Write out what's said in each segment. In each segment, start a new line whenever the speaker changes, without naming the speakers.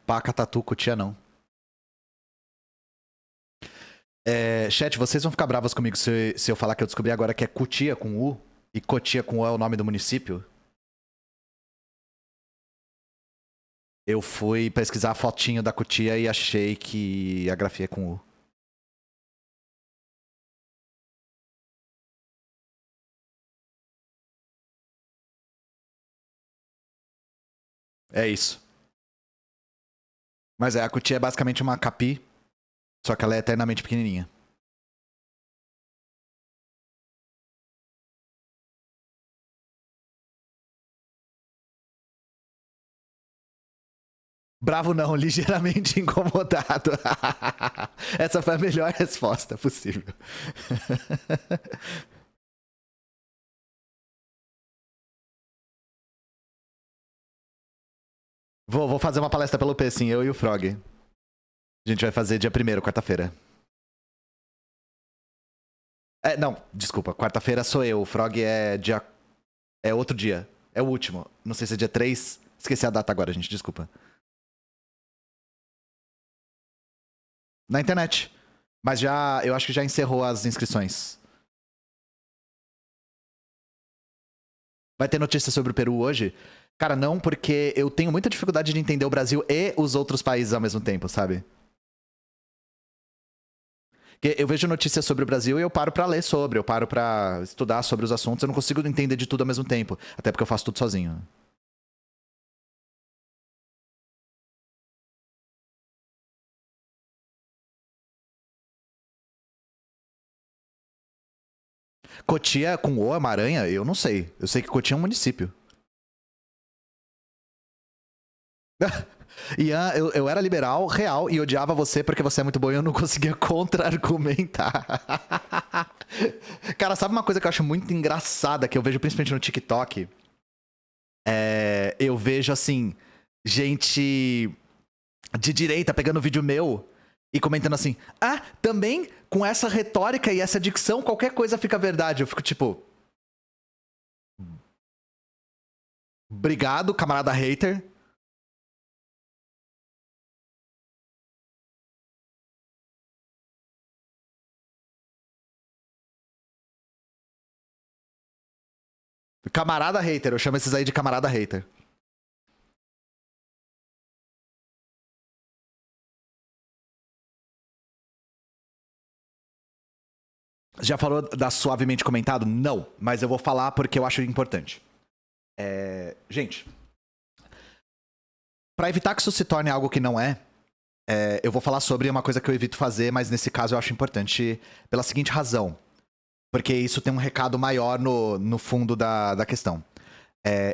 Paca, tatu, cutia não. Chat, vocês vão ficar bravos comigo se eu falar que eu descobri agora que é Cutia com U e Cotia com U é o nome do município? Eu fui pesquisar a fotinho da Cutia e achei que a grafia é com U. É isso. Mas a Cutia é basicamente uma capi, só que ela é eternamente pequenininha. Bravo não, ligeiramente incomodado. Essa foi a melhor resposta possível. Vou fazer uma palestra pelo P, sim, eu e o Frog. A gente vai fazer dia 1º, quarta-feira. Não, desculpa, quarta-feira sou eu, o Frog é dia... É outro dia, é o último. Não sei se é dia 3, esqueci a data agora, gente, desculpa. Na internet. Mas eu acho que já encerrou as inscrições. Vai ter notícia sobre o Peru hoje? Cara, não, porque eu tenho muita dificuldade de entender o Brasil e os outros países ao mesmo tempo, sabe? Porque eu vejo notícias sobre o Brasil e eu paro pra ler sobre, eu paro pra estudar sobre os assuntos, eu não consigo entender de tudo ao mesmo tempo. Até porque eu faço tudo sozinho. Cotia com O, Maranha? Eu não sei. Eu sei que Cotia é um município. Ian, eu era liberal, real, e odiava você porque você é muito bom e eu não conseguia contra-argumentar. Cara, sabe uma coisa que eu acho muito engraçada, que eu vejo principalmente no TikTok? Eu vejo, assim, gente de direita pegando vídeo meu e comentando assim: ah, também com essa retórica e essa dicção, qualquer coisa fica verdade. Eu fico tipo... Obrigado, camarada hater. Camarada hater, eu chamo esses aí de camarada hater. Já falou da suavemente comentado? Não, mas eu vou falar porque eu acho importante. Gente, pra evitar que isso se torne algo que não é, eu vou falar sobre uma coisa que eu evito fazer, mas nesse caso eu acho importante pela seguinte razão. Porque isso tem um recado maior no fundo da questão.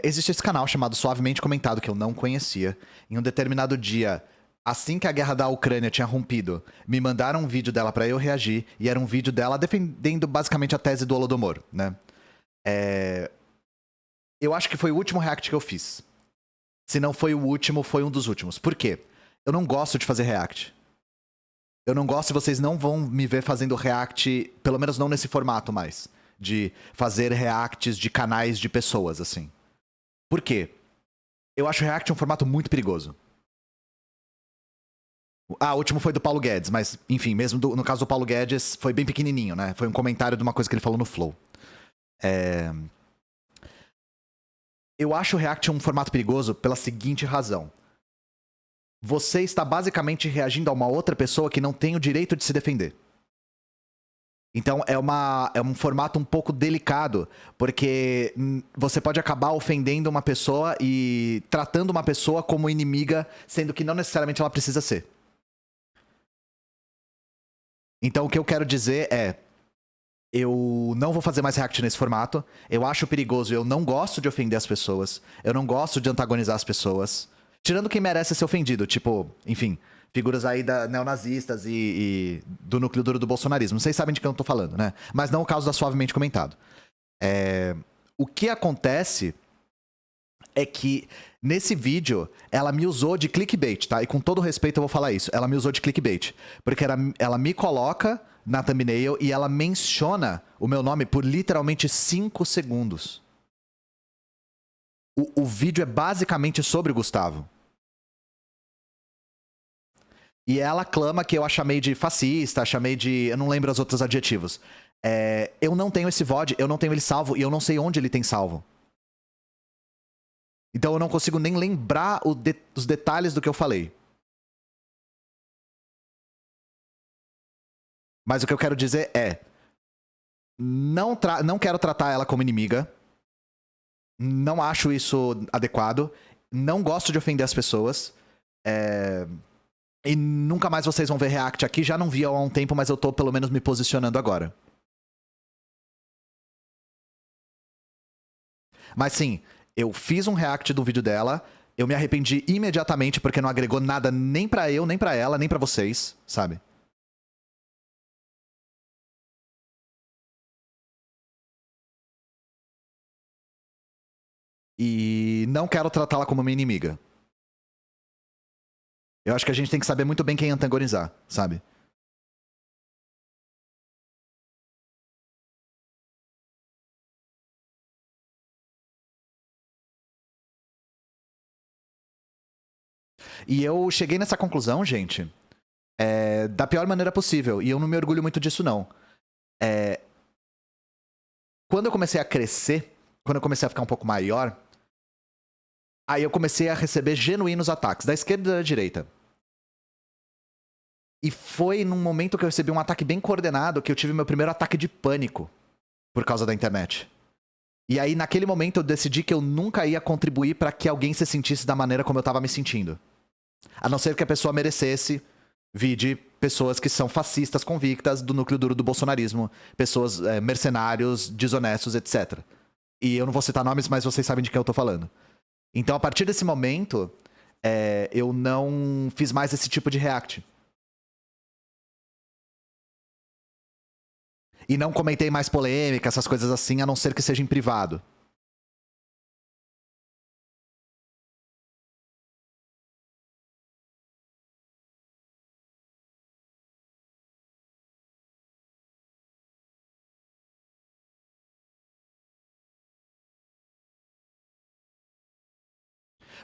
Existe esse canal chamado Suavemente Comentado, que eu não conhecia. Em um determinado dia, assim que a guerra da Ucrânia tinha rompido, me mandaram um vídeo dela pra eu reagir, e era um vídeo dela defendendo basicamente a tese do Holodomor, né? Eu acho que foi o último react que eu fiz. Se não foi o último, foi um dos últimos. Por quê? Eu não gosto de fazer react. Eu não gosto e vocês não vão me ver fazendo react, pelo menos não nesse formato mais. De fazer reacts de canais de pessoas, assim. Por quê? Eu acho react um formato muito perigoso. O último foi do Paulo Guedes, mas, enfim, mesmo no caso do Paulo Guedes, foi bem pequenininho, né? Foi um comentário de uma coisa que ele falou no Flow. Eu acho o react um formato perigoso pela seguinte razão. Você está basicamente reagindo a uma outra pessoa que não tem o direito de se defender. Então é um formato um pouco delicado, porque você pode acabar ofendendo uma pessoa e tratando uma pessoa como inimiga, sendo que não necessariamente ela precisa ser. Então o que eu quero dizer é... Eu não vou fazer mais react nesse formato. Eu acho perigoso, eu não gosto de ofender as pessoas. Eu não gosto de antagonizar as pessoas. Tirando quem merece ser ofendido, tipo, enfim, figuras aí neonazistas e do núcleo duro do bolsonarismo. Vocês sabem de quem eu tô falando, né? Mas não o caso da Suavemente Comentado. O que acontece é que nesse vídeo ela me usou de clickbait, tá? E com todo respeito eu vou falar isso. Ela me usou de clickbait. Porque ela me coloca na thumbnail e ela menciona o meu nome por literalmente 5 segundos. O vídeo é basicamente sobre o Gustavo. E ela clama que eu a chamei de fascista, a chamei de... Eu não lembro os outros adjetivos. Eu não tenho esse VOD, eu não tenho ele salvo e eu não sei onde ele tem salvo. Então eu não consigo nem lembrar os detalhes do que eu falei. Mas o que eu quero dizer é... Não quero tratar ela como inimiga. Não acho isso adequado. Não gosto de ofender as pessoas. E nunca mais vocês vão ver react aqui. Já não vi há um tempo, mas eu tô pelo menos me posicionando agora. Mas sim, eu fiz um react do vídeo dela. Eu me arrependi imediatamente porque não agregou nada nem pra eu, nem pra ela, nem pra vocês, sabe? E não quero tratá-la como uma inimiga. Eu acho que a gente tem que saber muito bem quem antagonizar, sabe? E eu cheguei nessa conclusão, gente, da pior maneira possível. E eu não me orgulho muito disso, não. Quando eu comecei a crescer, quando eu comecei a ficar um pouco maior, aí eu comecei a receber genuínos ataques, da esquerda e da direita. E foi num momento que eu recebi um ataque bem coordenado que eu tive meu primeiro ataque de pânico por causa da internet. E aí, naquele momento, eu decidi que eu nunca ia contribuir pra que alguém se sentisse da maneira como eu tava me sentindo. A não ser que a pessoa merecesse, vide pessoas que são fascistas convictas do núcleo duro do bolsonarismo, pessoas mercenários, desonestos, etc. E eu não vou citar nomes, mas vocês sabem de quem eu tô falando. Então, a partir desse momento, eu não fiz mais esse tipo de react. E não comentei mais polêmica, essas coisas assim, a não ser que seja em privado.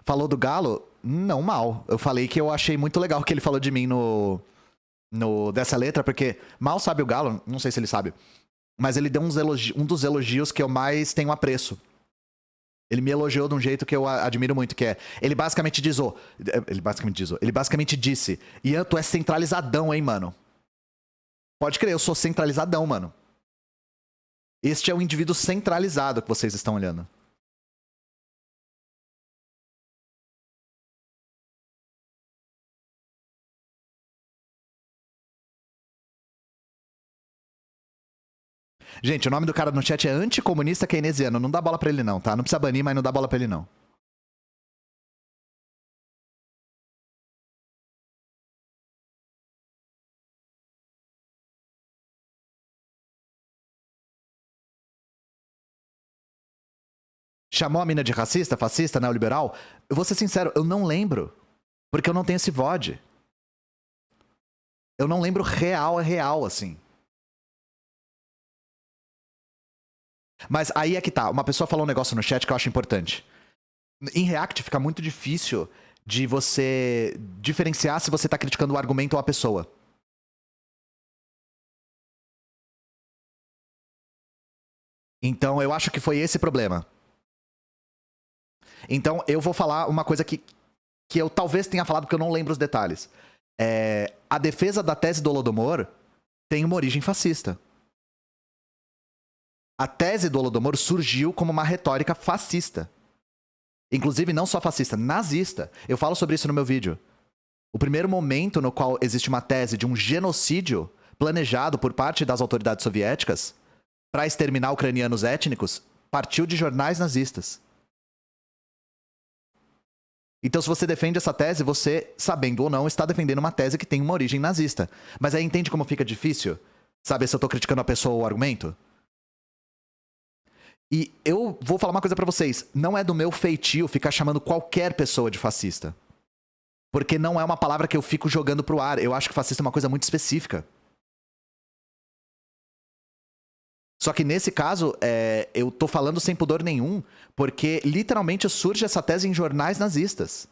Falou do Galo? Não mal. Eu falei que eu achei muito legal o que ele falou de mim dessa letra, porque mal sabe o Galo, não sei se ele sabe, mas ele deu um dos elogios que eu mais tenho apreço. Ele me elogiou de um jeito que eu admiro muito, que é... Ele basicamente Ele basicamente disse: Ian, tu é centralizadão, hein, mano? Pode crer, eu sou centralizadão, mano. Este é o indivíduo centralizado que vocês estão olhando. Gente, o nome do cara no chat é anticomunista keynesiano. Não dá bola pra ele não, tá? Não precisa banir, mas não dá bola pra ele não. Chamou a mina de racista, fascista, neoliberal? Eu vou ser sincero, eu não lembro. Porque eu não tenho esse VOD. Eu não lembro real, assim. Mas aí é que tá. Uma pessoa falou um negócio no chat que eu acho importante. Em React fica muito difícil de você diferenciar se você tá criticando o argumento ou a pessoa. Então eu acho que foi esse problema. Então eu vou falar uma coisa que eu talvez tenha falado porque eu não lembro os detalhes. A defesa da tese do Holodomor tem uma origem fascista. A tese do Holodomor surgiu como uma retórica fascista. Inclusive, não só fascista, nazista. Eu falo sobre isso no meu vídeo. O primeiro momento no qual existe uma tese de um genocídio planejado por parte das autoridades soviéticas para exterminar ucranianos étnicos partiu de jornais nazistas. Então, se você defende essa tese, você, sabendo ou não, está defendendo uma tese que tem uma origem nazista. Mas aí entende como fica difícil saber se eu tô criticando a pessoa ou o argumento? E eu vou falar uma coisa pra vocês. Não é do meu feitio ficar chamando qualquer pessoa de fascista. Porque não é uma palavra que eu fico jogando pro ar. Eu acho que fascista é uma coisa muito específica. Só que nesse caso, eu tô falando sem pudor nenhum, porque literalmente surge essa tese em jornais nazistas.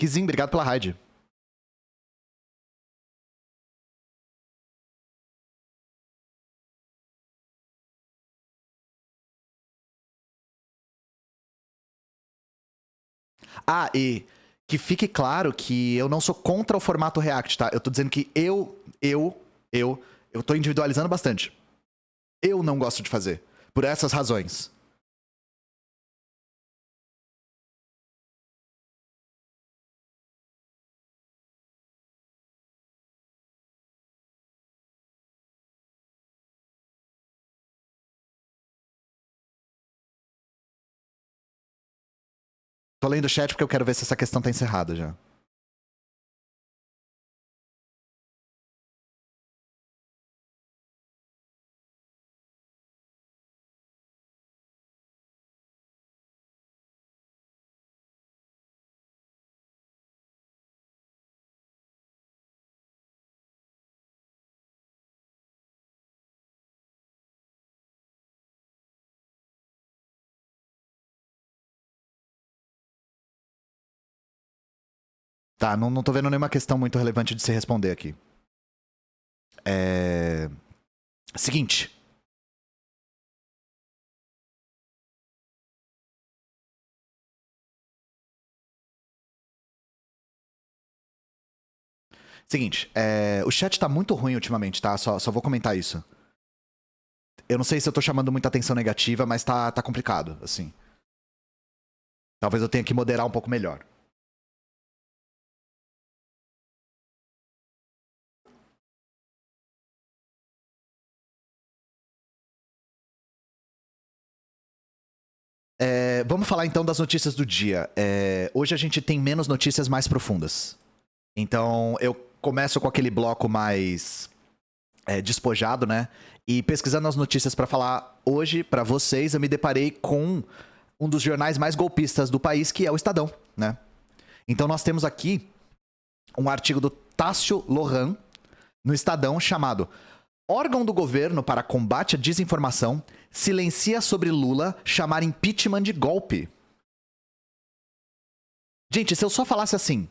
Kizinho, obrigado pela raid. Ah, e que fique claro que eu não sou contra o formato React, tá? Eu tô dizendo que eu tô individualizando bastante. Eu não gosto de fazer. Por essas razões. Tô lendo o chat porque eu quero ver se essa questão tá encerrada já. Tá, não tô vendo nenhuma questão muito relevante de se responder aqui. Seguinte. Seguinte, o chat tá muito ruim ultimamente, tá? Só vou comentar isso. Eu não sei se eu tô chamando muita atenção negativa, mas tá complicado, assim. Talvez eu tenha que moderar um pouco melhor. Vamos falar então das notícias do dia. Hoje a gente tem menos notícias mais profundas. Então eu começo com aquele bloco mais despojado, né? E pesquisando as notícias pra falar hoje pra vocês, eu me deparei com um dos jornais mais golpistas do país, que é o Estadão, né? Então nós temos aqui um artigo do Tássio Lohan no Estadão chamado Órgão do governo para combate à desinformação silencia sobre Lula chamar impeachment de golpe. Gente, se eu só falasse assim,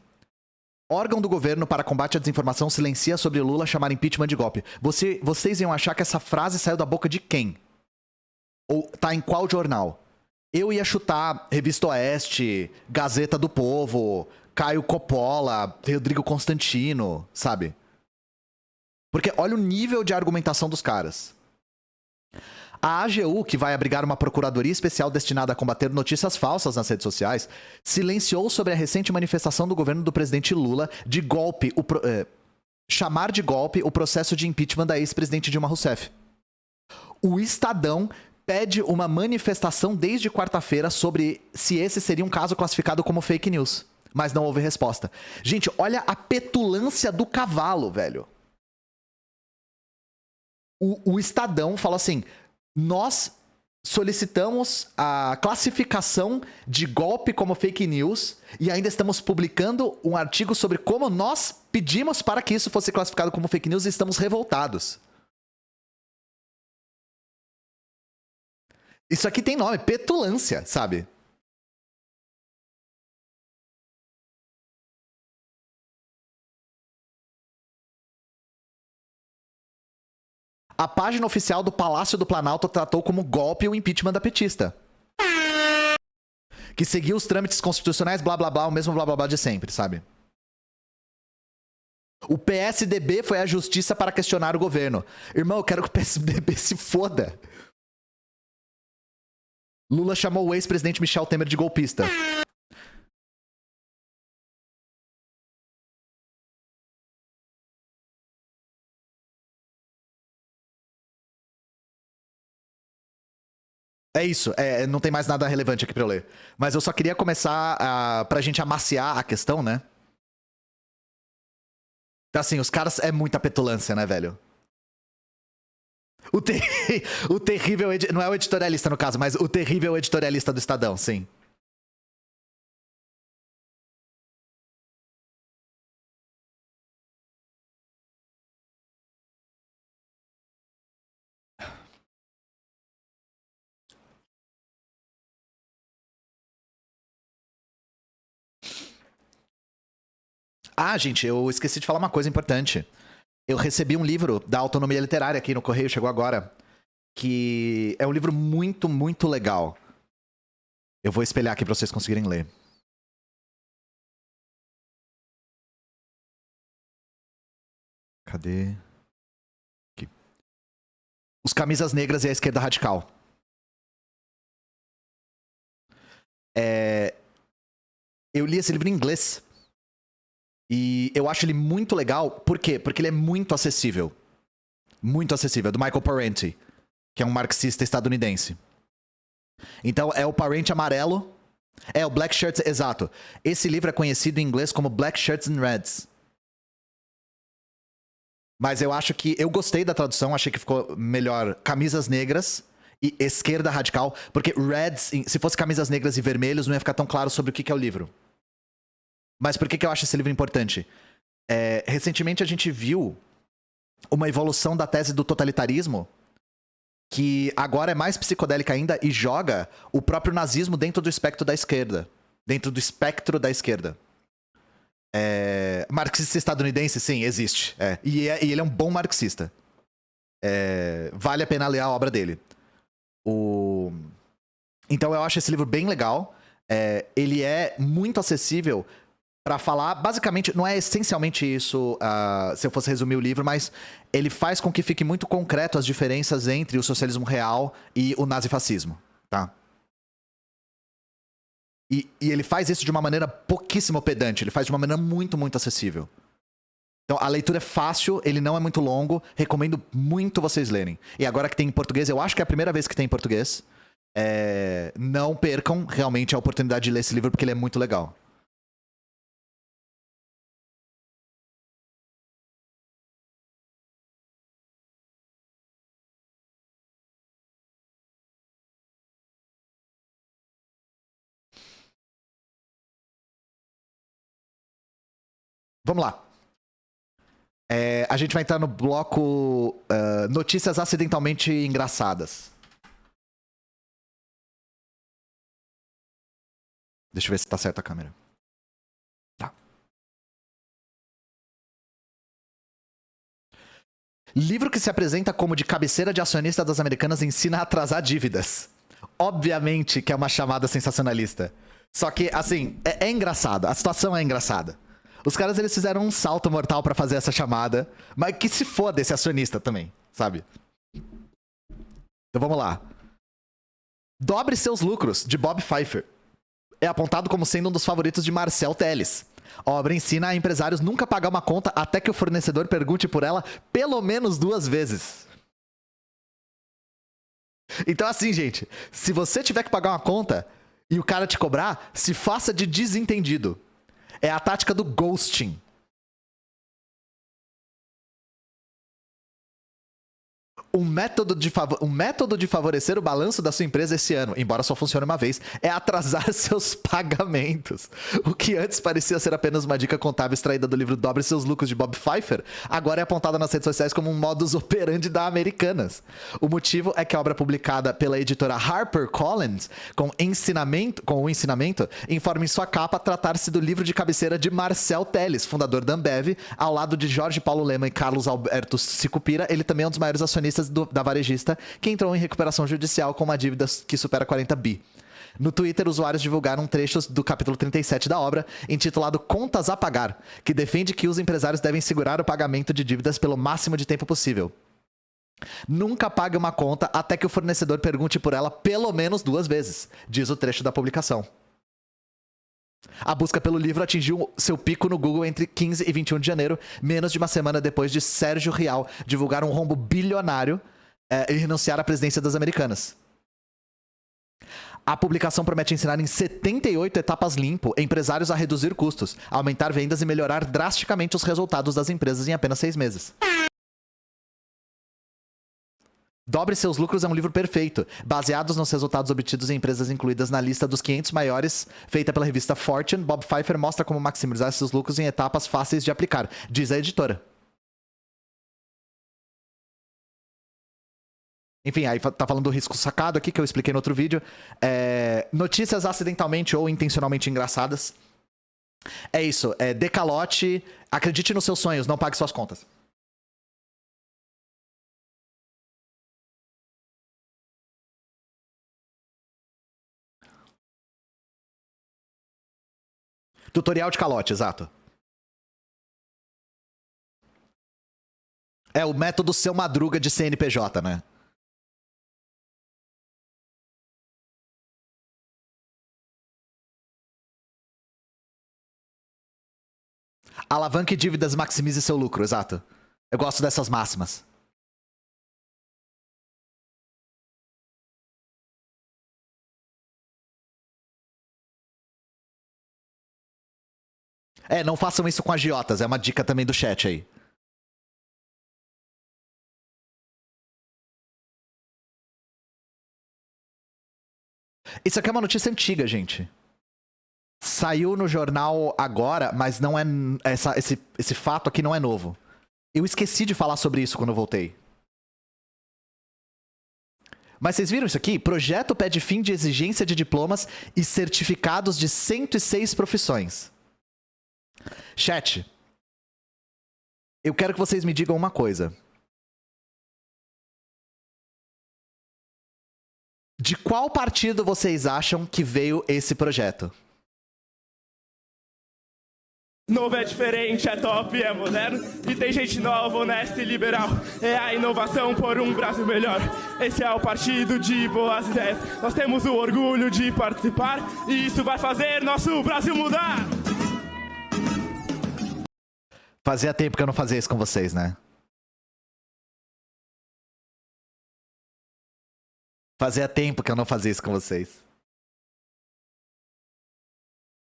órgão do governo para combate à desinformação silencia sobre Lula chamar impeachment de golpe, vocês iam achar que essa frase saiu da boca de quem? Ou tá em qual jornal? Eu ia chutar Revista Oeste, Gazeta do Povo, Caio Coppola, Rodrigo Constantino, sabe? Porque olha o nível de argumentação dos caras. A AGU, que vai abrigar uma procuradoria especial destinada a combater notícias falsas nas redes sociais, silenciou sobre a recente manifestação do governo do presidente Lula de golpe, chamar de golpe o processo de impeachment da ex-presidente Dilma Rousseff. O Estadão pede uma manifestação desde quarta-feira sobre se esse seria um caso classificado como fake news, mas não houve resposta. Gente, olha a petulância do cavalo, velho. O Estadão fala assim: nós solicitamos a classificação de golpe como fake news e ainda estamos publicando um artigo sobre como nós pedimos para que isso fosse classificado como fake news e estamos revoltados. Isso aqui tem nome, petulância, sabe? A página oficial do Palácio do Planalto tratou como golpe o impeachment da petista. Que seguiu os trâmites constitucionais, blá blá blá, o mesmo blá blá blá de sempre, sabe? O PSDB foi à justiça para questionar o governo. Irmão, eu quero que o PSDB se foda. Lula chamou o ex-presidente Michel Temer de golpista. É isso, não tem mais nada relevante aqui pra eu ler. Mas eu só queria começar pra gente amaciar a questão, né? Então, assim, os caras é muita petulância, né, velho? O, ter... o terrível. Não é o editorialista, no caso, mas o terrível editorialista do Estadão, sim. Ah, gente, eu esqueci de falar uma coisa importante. Eu recebi um livro da autonomia literária aqui no correio, chegou agora, que é um livro muito, muito legal. Eu vou espelhar aqui pra vocês conseguirem ler. Cadê? Aqui. Os Camisas Negras e a Esquerda Radical. Eu li esse livro em inglês. E eu acho ele muito legal. Por quê? Porque ele é muito acessível. Muito acessível. É do Michael Parenti, que é um marxista estadunidense. Então, é o Parenti amarelo. É, o Black Shirts, exato. Esse livro é conhecido em inglês como Black Shirts and Reds. Mas eu acho que... Eu gostei da tradução, achei que ficou melhor Camisas Negras e Esquerda Radical. Porque Reds, se fosse Camisas Negras e Vermelhos, não ia ficar tão claro sobre o que é o livro. Mas por que eu acho esse livro importante? Recentemente a gente viu uma evolução da tese do totalitarismo que agora é mais psicodélica ainda e joga o próprio nazismo dentro do espectro da esquerda. Dentro do espectro da esquerda. Marxista estadunidense, sim, existe. E ele é um bom marxista. Vale a pena ler a obra dele. Então eu acho esse livro bem legal. Ele é muito acessível pra falar, basicamente, não é essencialmente isso, se eu fosse resumir o livro, mas ele faz com que fique muito concreto as diferenças entre o socialismo real e o nazifascismo, tá? E ele faz isso de uma maneira pouquíssimo pedante, ele faz de uma maneira muito, muito acessível. Então, a leitura é fácil, ele não é muito longo, recomendo muito vocês lerem. E agora que tem em português, eu acho que é a primeira vez que tem em português, não percam realmente a oportunidade de ler esse livro, porque ele é muito legal. Vamos lá. A gente vai entrar no bloco notícias acidentalmente engraçadas. Deixa eu ver se tá certa a câmera. Tá. Livro que se apresenta como de cabeceira de acionista das Americanas ensina a atrasar dívidas. Obviamente que é uma chamada sensacionalista. Só que, assim, é engraçado. A situação é engraçada. Os caras, eles fizeram um salto mortal pra fazer essa chamada, mas que se foda esse acionista também, sabe? Então vamos lá. Dobre seus lucros, de Bob Pfeiffer. É apontado como sendo um dos favoritos de Marcel Telles. A obra ensina a empresários nunca pagar uma conta até que o fornecedor pergunte por ela pelo menos 2 vezes. Então assim, gente, se você tiver que pagar uma conta e o cara te cobrar, se faça de desentendido. É a tática do ghosting. Um método de favorecer o balanço da sua empresa esse ano, embora só funcione uma vez, é atrasar seus pagamentos. O que antes parecia ser apenas uma dica contábil extraída do livro Dobre Seus Lucros, de Bob Pfeiffer, agora é apontada nas redes sociais como um modus operandi da Americanas. O motivo é que a obra publicada pela editora HarperCollins, com o ensinamento, informa em sua capa tratar-se do livro de cabeceira de Marcel Telles, fundador da Ambev, ao lado de Jorge Paulo Lemann e Carlos Alberto Sicupira. Ele também é um dos maiores acionistas da varejista, que entrou em recuperação judicial com uma dívida que supera 40 bi. No Twitter, usuários divulgaram trechos do capítulo 37 da obra, intitulado Contas a Pagar, que defende que os empresários devem segurar o pagamento de dívidas pelo máximo de tempo possível. Nunca pague uma conta até que o fornecedor pergunte por ela pelo menos 2 vezes, diz o trecho da publicação. A busca pelo livro atingiu seu pico no Google entre 15 e 21 de janeiro, menos de uma semana depois de Sérgio Rial divulgar um rombo bilionário e renunciar à presidência das Americanas. A publicação promete ensinar em 78 etapas limpo empresários a reduzir custos, aumentar vendas e melhorar drasticamente os resultados das empresas em apenas 6 meses. Dobre Seus Lucros é um livro perfeito, baseados nos resultados obtidos em empresas incluídas na lista dos 500 maiores, feita pela revista Fortune. Bob Pfeiffer mostra como maximizar seus lucros em etapas fáceis de aplicar, diz a editora. Enfim, aí tá falando do risco sacado aqui, que eu expliquei no outro vídeo. Notícias acidentalmente ou intencionalmente engraçadas. É isso, dê calote, acredite nos seus sonhos, não pague suas contas. Tutorial de calote, exato. É o método Seu Madruga de CNPJ, né? Alavanque dívidas, maximize seu lucro, exato. Eu gosto dessas máximas. Não façam isso com agiotas, é uma dica também do chat aí. Isso aqui é uma notícia antiga, gente. Saiu no jornal agora, mas não é. Esse fato aqui não é novo. Eu esqueci de falar sobre isso quando eu voltei. Mas vocês viram isso aqui? Projeto pede fim de exigência de diplomas e certificados de 106 profissões. Chat, eu quero que vocês me digam uma coisa. De qual partido vocês acham que veio esse projeto?
Novo é diferente, é top, é moderno. E tem gente nova, honesta e liberal. É a inovação por um Brasil melhor. Esse é o partido de boas ideias. Nós temos o orgulho de participar. E isso vai fazer nosso Brasil mudar.
Fazia tempo que eu não fazia isso com vocês, né? Fazia tempo que eu não fazia isso com vocês.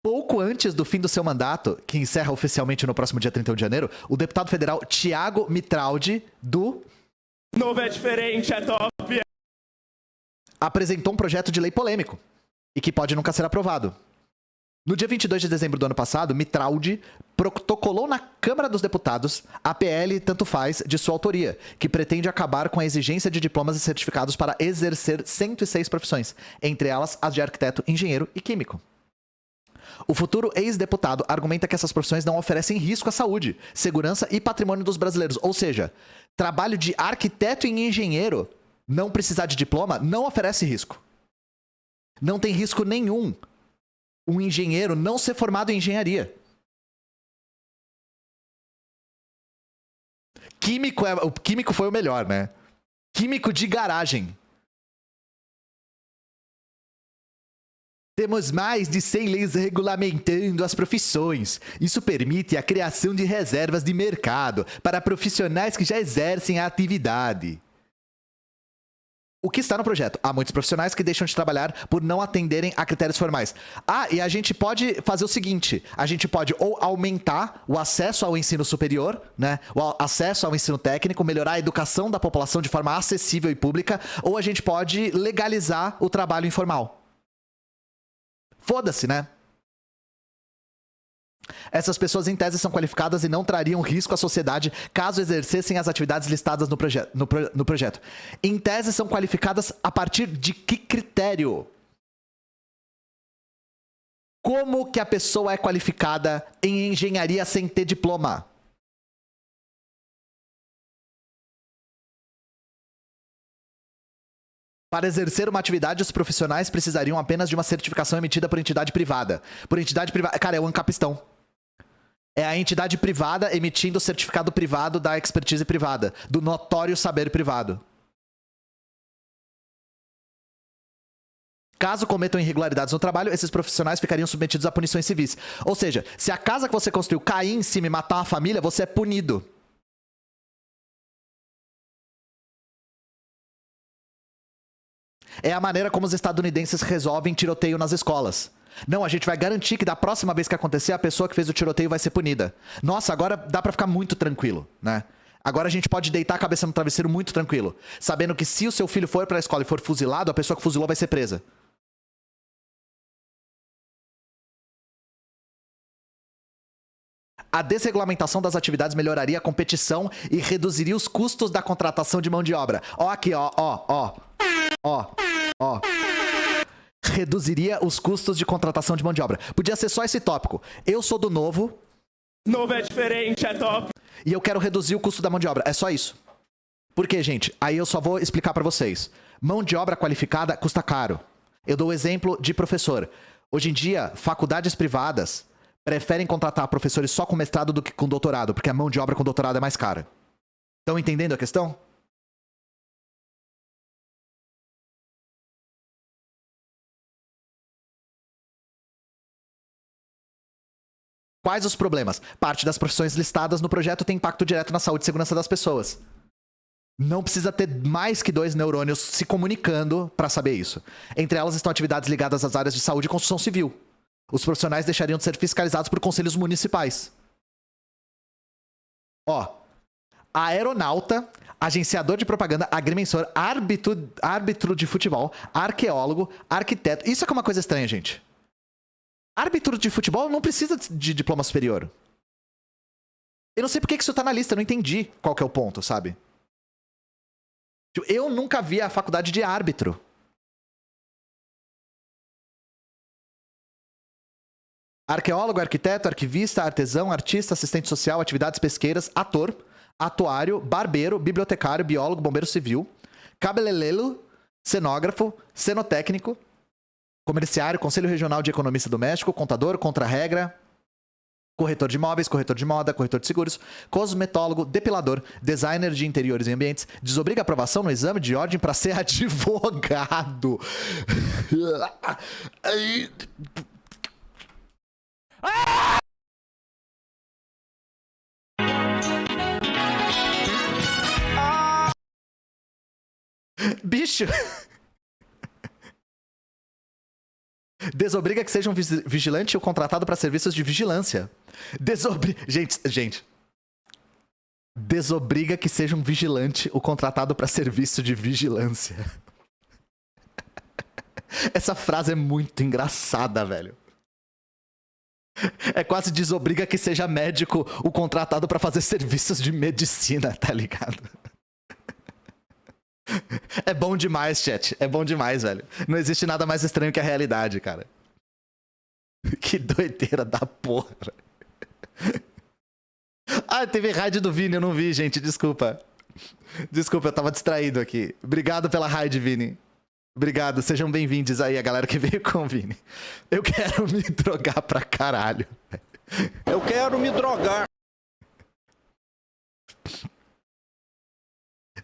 Pouco antes do fim do seu mandato, que encerra oficialmente no próximo dia 31 de janeiro, o deputado federal Thiago Mitraldi, do...
Novo é diferente, é top.
apresentou um projeto de lei polêmico e que pode nunca ser aprovado. No dia 22 de dezembro do ano passado, Mitraldi protocolou na Câmara dos Deputados a PL Tanto Faz de sua autoria, que pretende acabar com a exigência de diplomas e certificados para exercer 106 profissões, entre elas as de arquiteto, engenheiro e químico. O futuro ex-deputado argumenta que essas profissões não oferecem risco à saúde, segurança e patrimônio dos brasileiros. Ou seja, trabalho de arquiteto e engenheiro não precisar de diploma não oferece risco. Não tem risco nenhum um engenheiro não ser formado em engenharia. O químico foi o melhor, né? Químico de garagem. Temos mais de 100 leis regulamentando as profissões. Isso permite a criação de reservas de mercado para profissionais que já exercem a atividade. O que está no projeto? Há muitos profissionais que deixam de trabalhar por não atenderem a critérios formais. E a gente pode fazer o seguinte, a gente pode ou aumentar o acesso ao ensino superior, né? O acesso ao ensino técnico, melhorar a educação da população de forma acessível e pública, ou a gente pode legalizar o trabalho informal. Foda-se, né? Essas pessoas, em tese, são qualificadas e não trariam risco à sociedade caso exercessem as atividades listadas no projeto. Em tese, são qualificadas a partir de que critério? Como que a pessoa é qualificada em engenharia sem ter diploma? Para exercer uma atividade, os profissionais precisariam apenas de uma certificação emitida por entidade privada. Por entidade privada... Cara, é o Ancapistão. É a entidade privada emitindo o certificado privado da expertise privada, do notório saber privado. Caso cometam irregularidades no trabalho, esses profissionais ficariam submetidos a punições civis. Ou seja, se a casa que você construiu cair em cima e matar uma família, você é punido. É a maneira como os estadunidenses resolvem tiroteio nas escolas. Não, a gente vai garantir que da próxima vez que acontecer, a pessoa que fez o tiroteio vai ser punida. Nossa, agora dá pra ficar muito tranquilo, né? Agora a gente pode deitar a cabeça no travesseiro muito tranquilo, sabendo que se o seu filho for pra escola e for fuzilado, a pessoa que fuzilou vai ser presa. A desregulamentação das atividades melhoraria a competição e reduziria os custos da contratação de mão de obra. Ó aqui, ó. reduziria os custos de contratação de mão de obra. Podia ser só esse tópico. Eu sou do Novo.
Novo é diferente, é top.
E eu quero reduzir o custo da mão de obra. É só isso. Por quê, gente? Aí eu só vou explicar pra vocês. Mão de obra qualificada custa caro. Eu dou o exemplo de professor. Hoje em dia, faculdades privadas preferem contratar professores só com mestrado do que com doutorado, porque a mão de obra com doutorado é mais cara. Estão entendendo a questão? Quais os problemas? Parte das profissões listadas no projeto tem impacto direto na saúde e segurança das pessoas. Não precisa ter mais que 2 neurônios se comunicando para saber isso. Entre elas estão atividades ligadas às áreas de saúde e construção civil. Os profissionais deixariam de ser fiscalizados por conselhos municipais. Ó, aeronauta, agenciador de propaganda, agrimensor, árbitro de futebol, arqueólogo, arquiteto. Isso é que é uma coisa estranha, gente. Árbitro de futebol não precisa de diploma superior. Eu não sei por que isso tá na lista, eu não entendi qual que é o ponto, sabe? Eu nunca vi a faculdade de árbitro. Arqueólogo, arquiteto, arquivista, artesão, artista, assistente social, atividades pesqueiras, ator, atuário, barbeiro, bibliotecário, biólogo, bombeiro civil, cabeleireiro, cenógrafo, cenotécnico, comerciário, conselho regional de economista doméstico, contador, contra-regra, corretor de imóveis, corretor de moda, corretor de seguros, cosmetólogo, depilador, designer de interiores e ambientes, desobriga aprovação no exame de ordem para ser advogado. Bicho! Desobriga que seja um vigilante ou contratado para serviços de vigilância. Gente. Desobriga que seja um vigilante ou contratado para serviço de vigilância. Essa frase é muito engraçada, velho. É quase desobriga que seja médico o contratado para fazer serviços de medicina, tá ligado? É bom demais, chat. É bom demais, velho. Não existe nada mais estranho que a realidade, cara. Que doideira da porra. Ah, teve raid do Vini, eu não vi, gente. Desculpa. Desculpa, eu tava distraído aqui. Obrigado pela raid, Vini. Obrigado, sejam bem-vindos aí, a galera que veio com o Vini. Eu quero me drogar pra caralho.
Eu quero me drogar.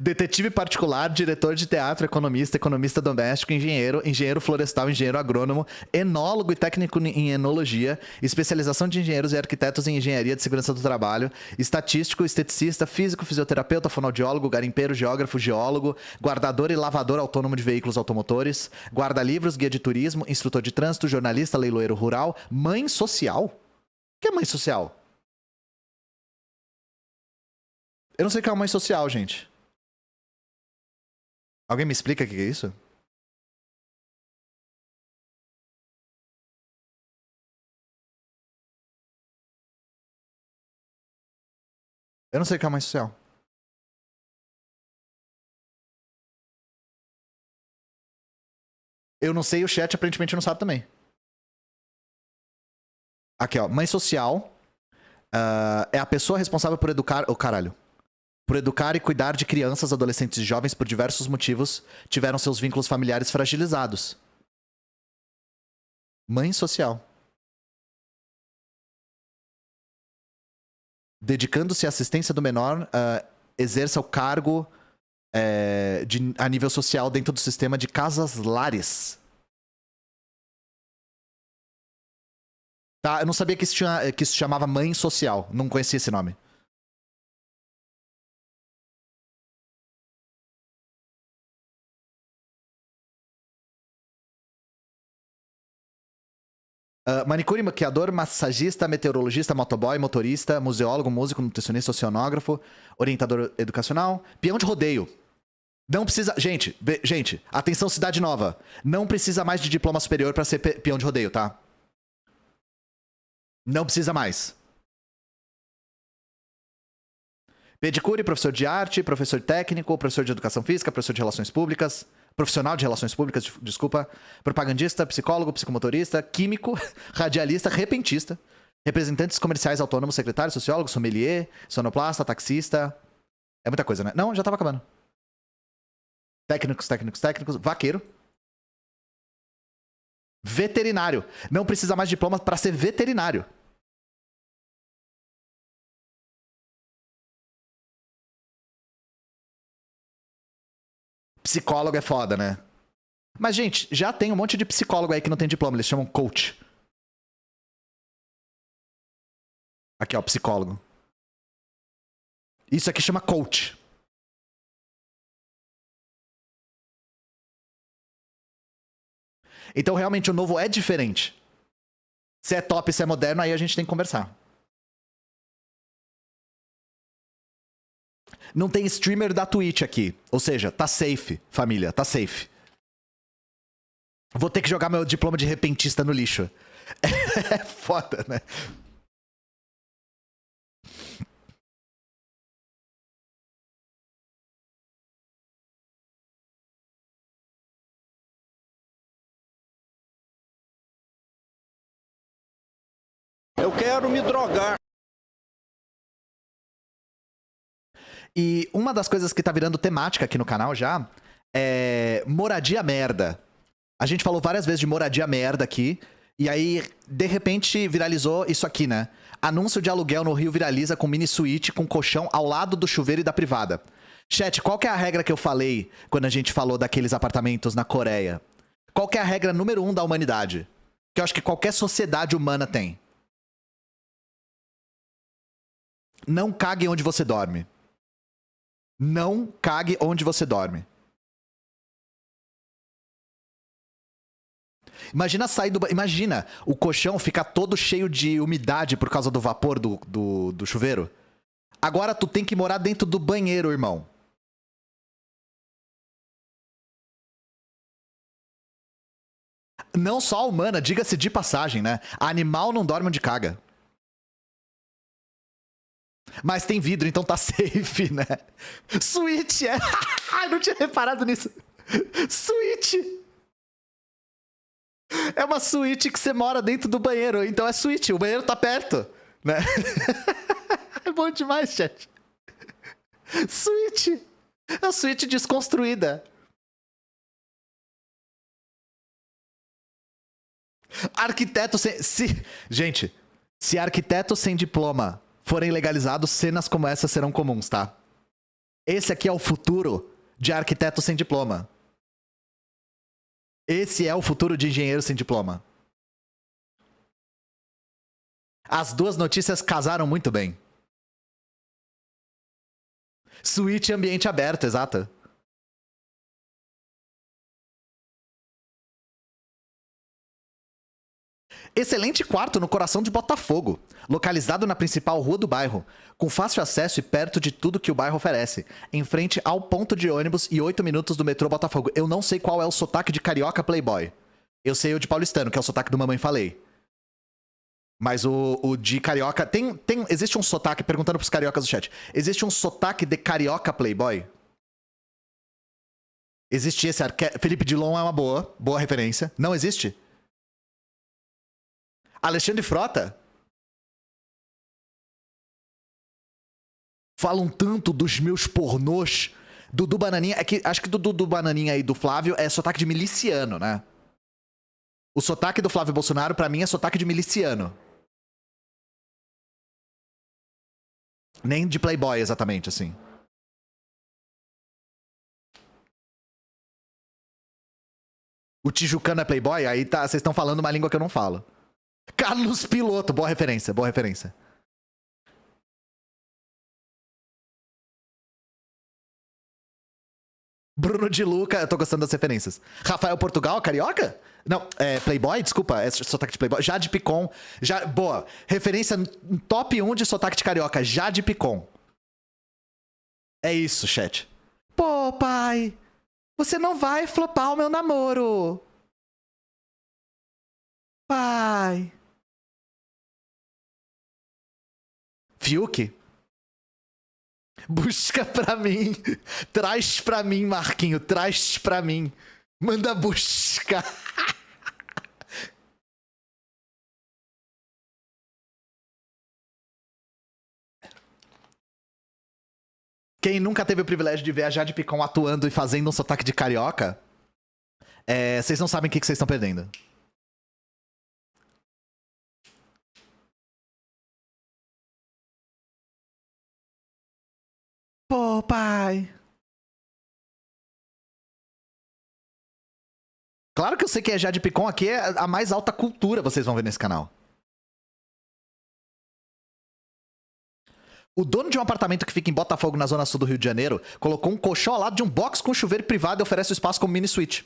Detetive particular, diretor de teatro, economista, economista doméstico, engenheiro, engenheiro florestal, engenheiro agrônomo, enólogo e técnico em enologia, especialização de engenheiros e arquitetos em engenharia de segurança do trabalho, estatístico, esteticista, físico, fisioterapeuta, fonoaudiólogo, garimpeiro, geógrafo, geólogo, guardador e lavador autônomo de veículos automotores, guarda-livros, guia de turismo, instrutor de trânsito, jornalista, leiloeiro rural, mãe social? O que é mãe social? Eu não sei o que é uma mãe social, gente. Alguém me explica o que é isso? Eu não sei o que é mãe social. Eu não sei, o chat aparentemente não sabe também. Aqui, ó. Mãe social é a pessoa responsável por educar... Oh, caralho. Por educar e cuidar de crianças, adolescentes e jovens por diversos motivos, tiveram seus vínculos familiares fragilizados. Mãe social. Dedicando-se à assistência do menor, exerça o cargo a nível social dentro do sistema de casas-lares. Tá, eu não sabia que isso chamava mãe social. Não conhecia esse nome. Manicure, maquiador, massagista, meteorologista, motoboy, motorista, museólogo, músico, nutricionista, oceanógrafo, orientador educacional, peão de rodeio. Não precisa... Gente, atenção Cidade Nova. Não precisa mais de diploma superior pra ser peão de rodeio, tá? Não precisa mais. Pedicure, professor de arte, professor técnico, professor de educação física, professor de relações públicas, profissional de relações públicas, desculpa, propagandista, psicólogo, psicomotorista, químico, radialista, repentista, representantes comerciais autônomos, secretário, sociólogo, sommelier, sonoplasta, taxista. É muita coisa, né? Não, já tava acabando. Técnicos, vaqueiro. Veterinário. Não precisa mais de diploma pra ser veterinário. Psicólogo é foda, né? Mas, gente, já tem um monte de psicólogo aí que não tem diploma. Eles chamam coach. Aqui, ó, psicólogo. Isso aqui chama coach. Então, realmente, o novo é diferente. Se é top, se é moderno, aí a gente tem que conversar. Não tem streamer da Twitch aqui. Ou seja, tá safe, família, tá safe. Vou ter que jogar meu diploma de repentista no lixo. É foda, né?
Eu quero me drogar.
E uma das coisas que tá virando temática aqui no canal já é moradia merda. A gente falou várias vezes de moradia merda aqui. E aí, de repente, viralizou isso aqui, né? Anúncio de aluguel no Rio viraliza com mini suíte com colchão ao lado do chuveiro e da privada. Chat, qual que é a regra que eu falei quando a gente falou daqueles apartamentos na Coreia? Qual que é a regra número 1 da humanidade? Que eu acho que qualquer sociedade humana tem. Não cague onde você dorme. Não cague onde você dorme. Imagina sair do... Imagina o colchão ficar todo cheio de umidade por causa do vapor do chuveiro. Agora tu tem que morar dentro do banheiro, irmão. Não só a humana, diga-se de passagem, né? Animal não dorme onde caga. Mas tem vidro, então tá safe, né? Suíte, é... Ai, não tinha reparado nisso. Suíte. É uma suíte que você mora dentro do banheiro. Então é suíte, o banheiro tá perto, né? É bom demais, chat. Suíte. É uma suíte desconstruída. Arquiteto sem... Gente, se arquitetos sem diploma forem legalizados, cenas como essa serão comuns, tá? Esse aqui é o futuro de arquiteto sem diploma. Esse é o futuro de engenheiro sem diploma. As duas notícias casaram muito bem. Suíte e ambiente aberto, exato. Excelente quarto no coração de Botafogo, localizado na principal rua do bairro, com fácil acesso e perto de tudo que o bairro oferece, em frente ao ponto de ônibus e 8 minutos do metrô Botafogo. Eu não sei qual é o sotaque de carioca playboy. Eu sei o de paulistano, que é o sotaque do Mamãe Falei. Mas o de carioca... Existe um sotaque, perguntando pros cariocas do chat, existe um sotaque de carioca playboy? Existe esse... Felipe Dilon é uma boa referência. Não existe? Alexandre Frota? Falam tanto dos meus pornôs. Dudu Bananinha... acho que do Dudu Bananinha e do Flávio é sotaque de miliciano, né? O sotaque do Flávio Bolsonaro, pra mim, é sotaque de miliciano. Nem de playboy, exatamente, assim. O tijucano é playboy? Aí tá, vocês estão falando uma língua que eu não falo. Carlos Piloto, boa referência, boa referência. Bruno de Luca, eu tô gostando das referências. Rafael Portugal, carioca? Não, Playboy, desculpa, é sotaque de Playboy. Jade Picon, boa. Referência top 1 de sotaque de carioca, Jade Picon. É isso, chat. Pô, pai, você não vai flopar o meu namoro. Pai. Fiuk? Busca pra mim. Traz pra mim, Marquinho. Traz pra mim. Manda busca. Quem nunca teve o privilégio de ver a Jade Picon atuando e fazendo um sotaque de carioca, vocês não sabem o que vocês estão perdendo. Pô, pai. Claro que eu sei que a Jade Picon aqui é a mais alta cultura, vocês vão ver nesse canal. O dono de um apartamento que fica em Botafogo, na zona sul do Rio de Janeiro, colocou um colchão ao lado de um box com chuveiro privado e oferece o espaço como mini suíte.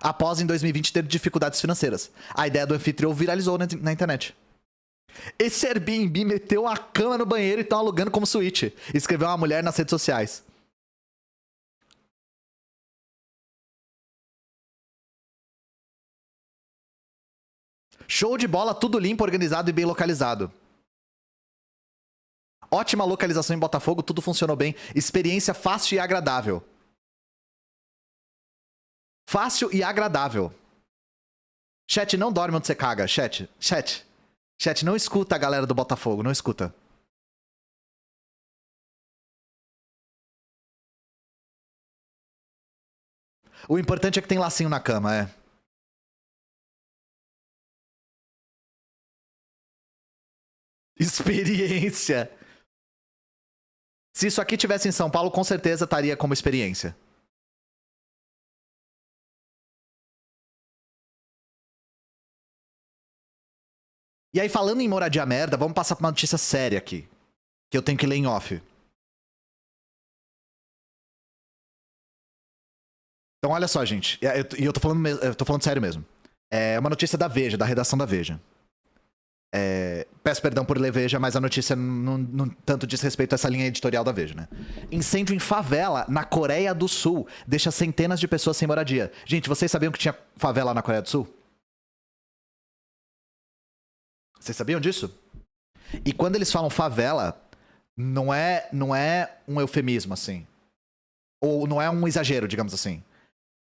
Após, em 2020, ter dificuldades financeiras. A ideia do anfitrião viralizou na internet. Esse Airbnb meteu a cama no banheiro e estão alugando como suíte, escreveu uma mulher nas redes sociais. Show de bola, tudo limpo, organizado e bem localizado. Ótima localização em Botafogo, tudo funcionou bem. Experiência fácil e agradável. Fácil e agradável. Chat, não dorme onde você caga. Chat, não escuta a galera do Botafogo, não escuta. O importante é que tem lacinho na cama, é. Experiência. Se isso aqui tivesse em São Paulo, com certeza estaria como experiência. E aí, falando em moradia merda, vamos passar pra uma notícia séria aqui. Que eu tenho que ler em off. Então, olha só, gente. E eu tô falando sério mesmo. É uma notícia da Veja, da redação da Veja. Peço perdão por ler Veja, mas a notícia não tanto diz respeito a essa linha editorial da Veja, né? Incêndio em favela na Coreia do Sul deixa centenas de pessoas sem moradia. Gente, vocês sabiam que tinha favela na Coreia do Sul? Vocês sabiam disso? E quando eles falam favela, não é um eufemismo, assim. Ou não é um exagero, digamos assim.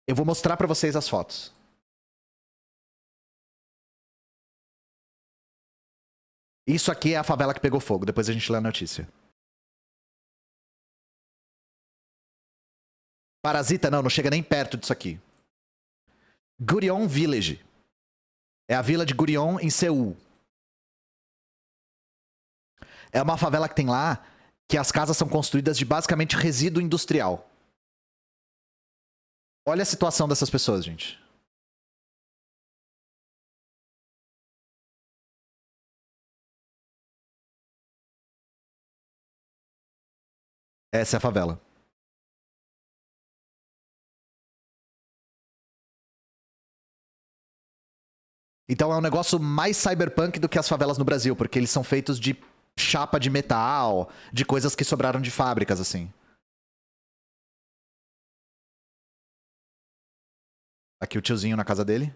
Eu vou mostrar pra vocês as fotos. Isso aqui é a favela que pegou fogo. Depois a gente lê a notícia. Parasita não chega nem perto disso aqui. Gurion Village. É a vila de Gurion, em Seul. É uma favela que tem lá, que as casas são construídas de basicamente resíduo industrial. Olha a situação dessas pessoas, gente. Essa é a favela. Então é um negócio mais cyberpunk do que as favelas no Brasil, porque eles são feitos de chapa de metal, de coisas que sobraram de fábricas, assim. Aqui o tiozinho na casa dele.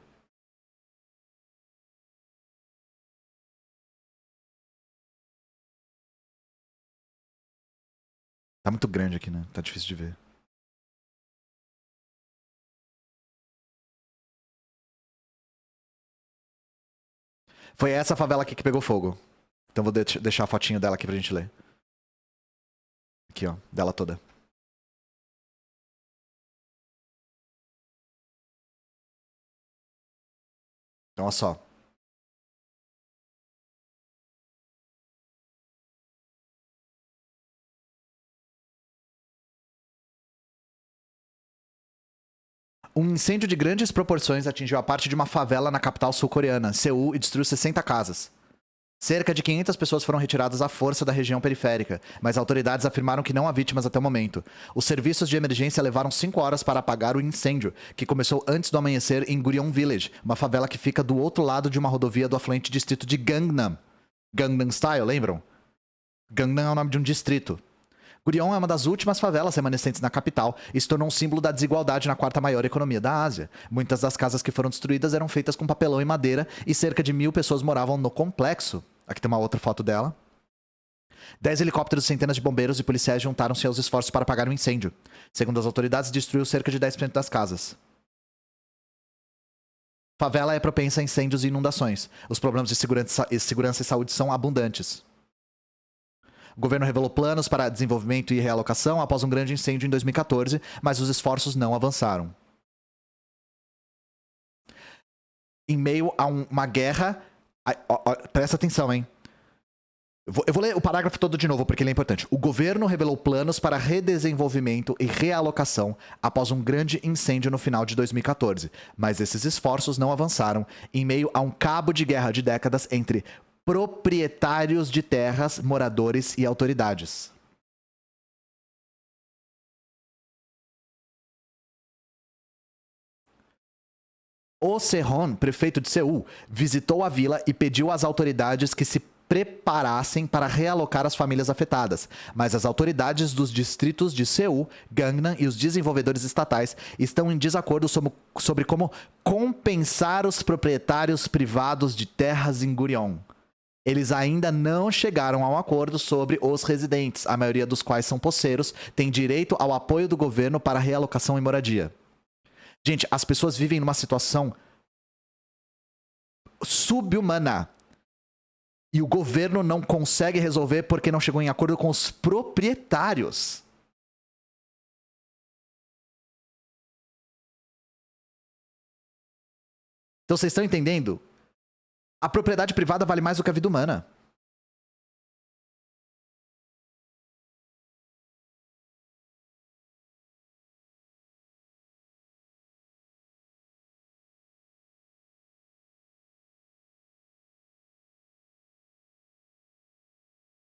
Tá muito grande aqui, né? Tá difícil de ver. Foi essa favela aqui que pegou fogo. Então vou deixar a fotinho dela aqui pra gente ler. Aqui, ó. Dela toda. Então, olha só. Um incêndio de grandes proporções atingiu a parte de uma favela na capital sul-coreana, Seul, e destruiu 60 casas. Cerca de 500 pessoas foram retiradas à força da região periférica, mas autoridades afirmaram que não há vítimas até o momento. Os serviços de emergência levaram 5 horas para apagar o incêndio, que começou antes do amanhecer em Gurion Village, uma favela que fica do outro lado de uma rodovia do afluente distrito de Gangnam. Gangnam Style, lembram? Gangnam é o nome de um distrito. Gurion é uma das últimas favelas remanescentes na capital e se tornou um símbolo da desigualdade na quarta maior economia da Ásia. Muitas das casas que foram destruídas eram feitas com papelão e madeira e cerca de 1.000 pessoas moravam no complexo. Aqui tem uma outra foto dela. 10 helicópteros e centenas de bombeiros e policiais juntaram-se aos esforços para apagar o incêndio. Segundo as autoridades, destruiu cerca de 10% das casas. Favela é propensa a incêndios e inundações. Os problemas de segurança e saúde são abundantes. O governo revelou planos para desenvolvimento e realocação após um grande incêndio em 2014, mas os esforços não avançaram. Em meio a uma guerra... presta atenção, hein? Eu vou ler o parágrafo todo de novo, porque ele é importante. O governo revelou planos para redesenvolvimento e realocação após um grande incêndio no final de 2014, mas esses esforços não avançaram em meio a um cabo de guerra de décadas entre proprietários de terras, moradores e autoridades. O Serron, prefeito de Seul, visitou a vila e pediu às autoridades que se preparassem para realocar as famílias afetadas, mas as autoridades dos distritos de Seul, Gangnam e os desenvolvedores estatais estão em desacordo sobre como compensar os proprietários privados de terras em Gurion. Eles ainda não chegaram a um acordo sobre os residentes, a maioria dos quais são poceiros, têm direito ao apoio do governo para realocação e moradia. Gente, as pessoas vivem numa situação subhumana. E o governo não consegue resolver porque não chegou em acordo com os proprietários. Então vocês estão entendendo? A propriedade privada vale mais do que a vida humana.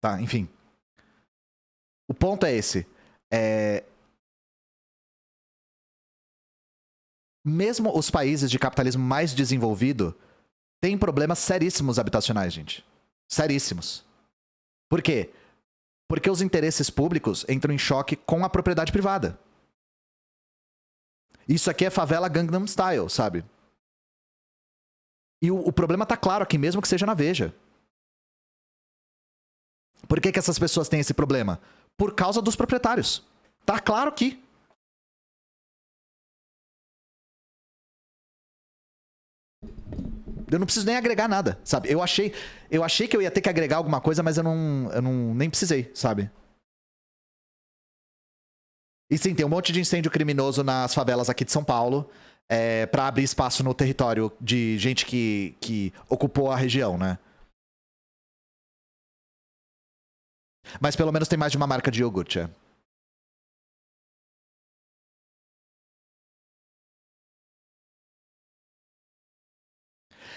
Tá, enfim. O ponto é esse. Mesmo os países de capitalismo mais desenvolvido têm problemas seríssimos habitacionais, gente. Seríssimos. Por quê? Porque os interesses públicos entram em choque com a propriedade privada. Isso aqui é favela Gangnam Style, sabe? E o problema tá claro aqui, mesmo que seja na Veja. Por que essas pessoas têm esse problema? Por causa dos proprietários. Tá claro aqui. Eu não preciso nem agregar nada, sabe? Eu achei que eu ia ter que agregar alguma coisa, mas eu não nem precisei, sabe? E sim, tem um monte de incêndio criminoso nas favelas aqui de São Paulo, pra abrir espaço no território de gente que ocupou a região, né? Mas pelo menos tem mais de uma marca de iogurte, é.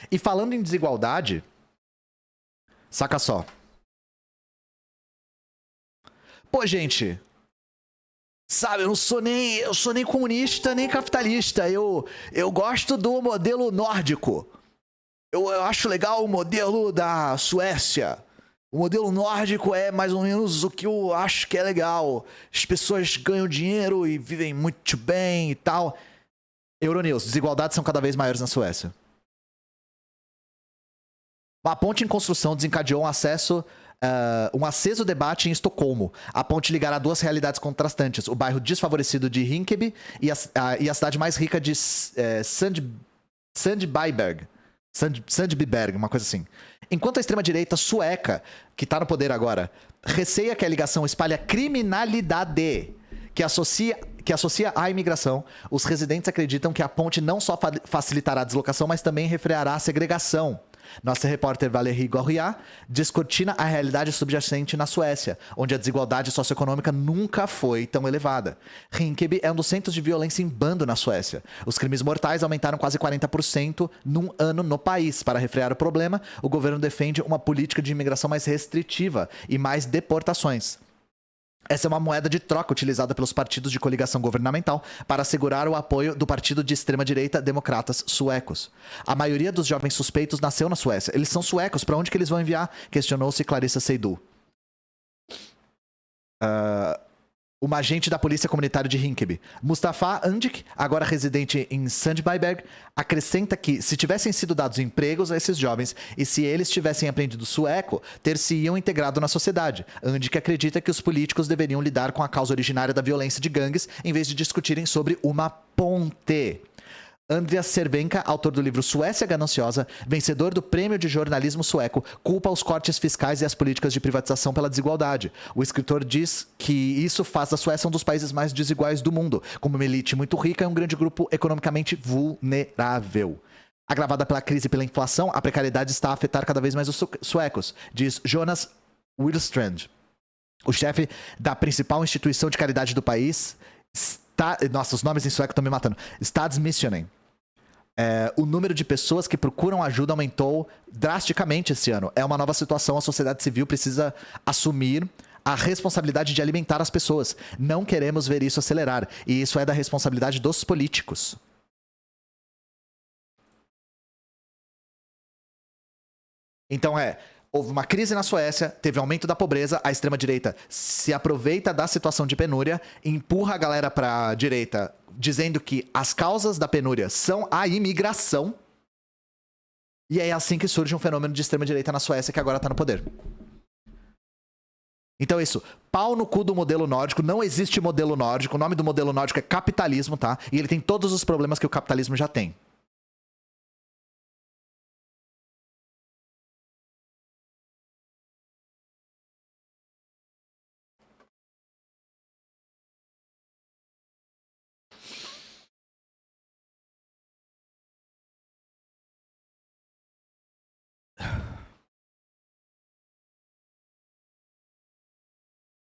E falando em desigualdade, saca só. Pô, gente, sabe, eu sou nem comunista, nem capitalista. Eu gosto do modelo nórdico. Eu acho legal o modelo da Suécia. O modelo nórdico é mais ou menos o que eu acho que é legal. As pessoas ganham dinheiro e vivem muito bem e tal. Euronews, desigualdades são cada vez maiores na Suécia. A ponte em construção desencadeou um aceso debate em Estocolmo. A ponte ligará duas realidades contrastantes. O bairro desfavorecido de Rinkeby e a cidade mais rica de Sandbyberg. Sandbyberg, uma coisa assim. Enquanto a extrema-direita sueca, que está no poder agora, receia que a ligação espalha criminalidade que associa à imigração, os residentes acreditam que a ponte não só facilitará a deslocação, mas também refreará a segregação. Nossa repórter Valérie Gorriat descortina a realidade subjacente na Suécia, onde a desigualdade socioeconômica nunca foi tão elevada. Rinkeby é um dos centros de violência em bando na Suécia. Os crimes mortais aumentaram quase 40% num ano no país. Para refrear o problema, o governo defende uma política de imigração mais restritiva e mais deportações. Essa é uma moeda de troca utilizada pelos partidos de coligação governamental para assegurar o apoio do partido de extrema-direita Democratas Suecos. A maioria dos jovens suspeitos nasceu na Suécia. Eles são suecos, para onde que eles vão enviar? Questionou-se Clarissa Seydoux. uma agente da polícia comunitária de Rinkeby. Mustafa Andik, agora residente em Sandbyberg, acrescenta que se tivessem sido dados empregos a esses jovens e se eles tivessem aprendido sueco, ter-se-iam integrado na sociedade. Andik acredita que os políticos deveriam lidar com a causa originária da violência de gangues em vez de discutirem sobre uma ponte. Andreas Cervenka, autor do livro Suécia Gananciosa, vencedor do Prêmio de Jornalismo Sueco, culpa os cortes fiscais e as políticas de privatização pela desigualdade. O escritor diz que isso faz da Suécia um dos países mais desiguais do mundo, com uma elite muito rica e um grande grupo economicamente vulnerável. Agravada pela crise e pela inflação, a precariedade está a afetar cada vez mais os suecos, diz Jonas Willstrand, o chefe da principal instituição de caridade do país. Nossa, os nomes em sueco estão me matando. Stadsmissionen. O número de pessoas que procuram ajuda aumentou drasticamente esse ano. É uma nova situação. A sociedade civil precisa assumir a responsabilidade de alimentar as pessoas. Não queremos ver isso acelerar. E isso é da responsabilidade dos políticos. Então houve uma crise na Suécia, teve aumento da pobreza, a extrema-direita se aproveita da situação de penúria, empurra a galera pra direita, dizendo que as causas da penúria são a imigração. E é assim que surge um fenômeno de extrema-direita na Suécia, que agora tá no poder. Então é isso, pau no cu do modelo nórdico, não existe modelo nórdico, o nome do modelo nórdico é capitalismo, tá? E ele tem todos os problemas que o capitalismo já tem.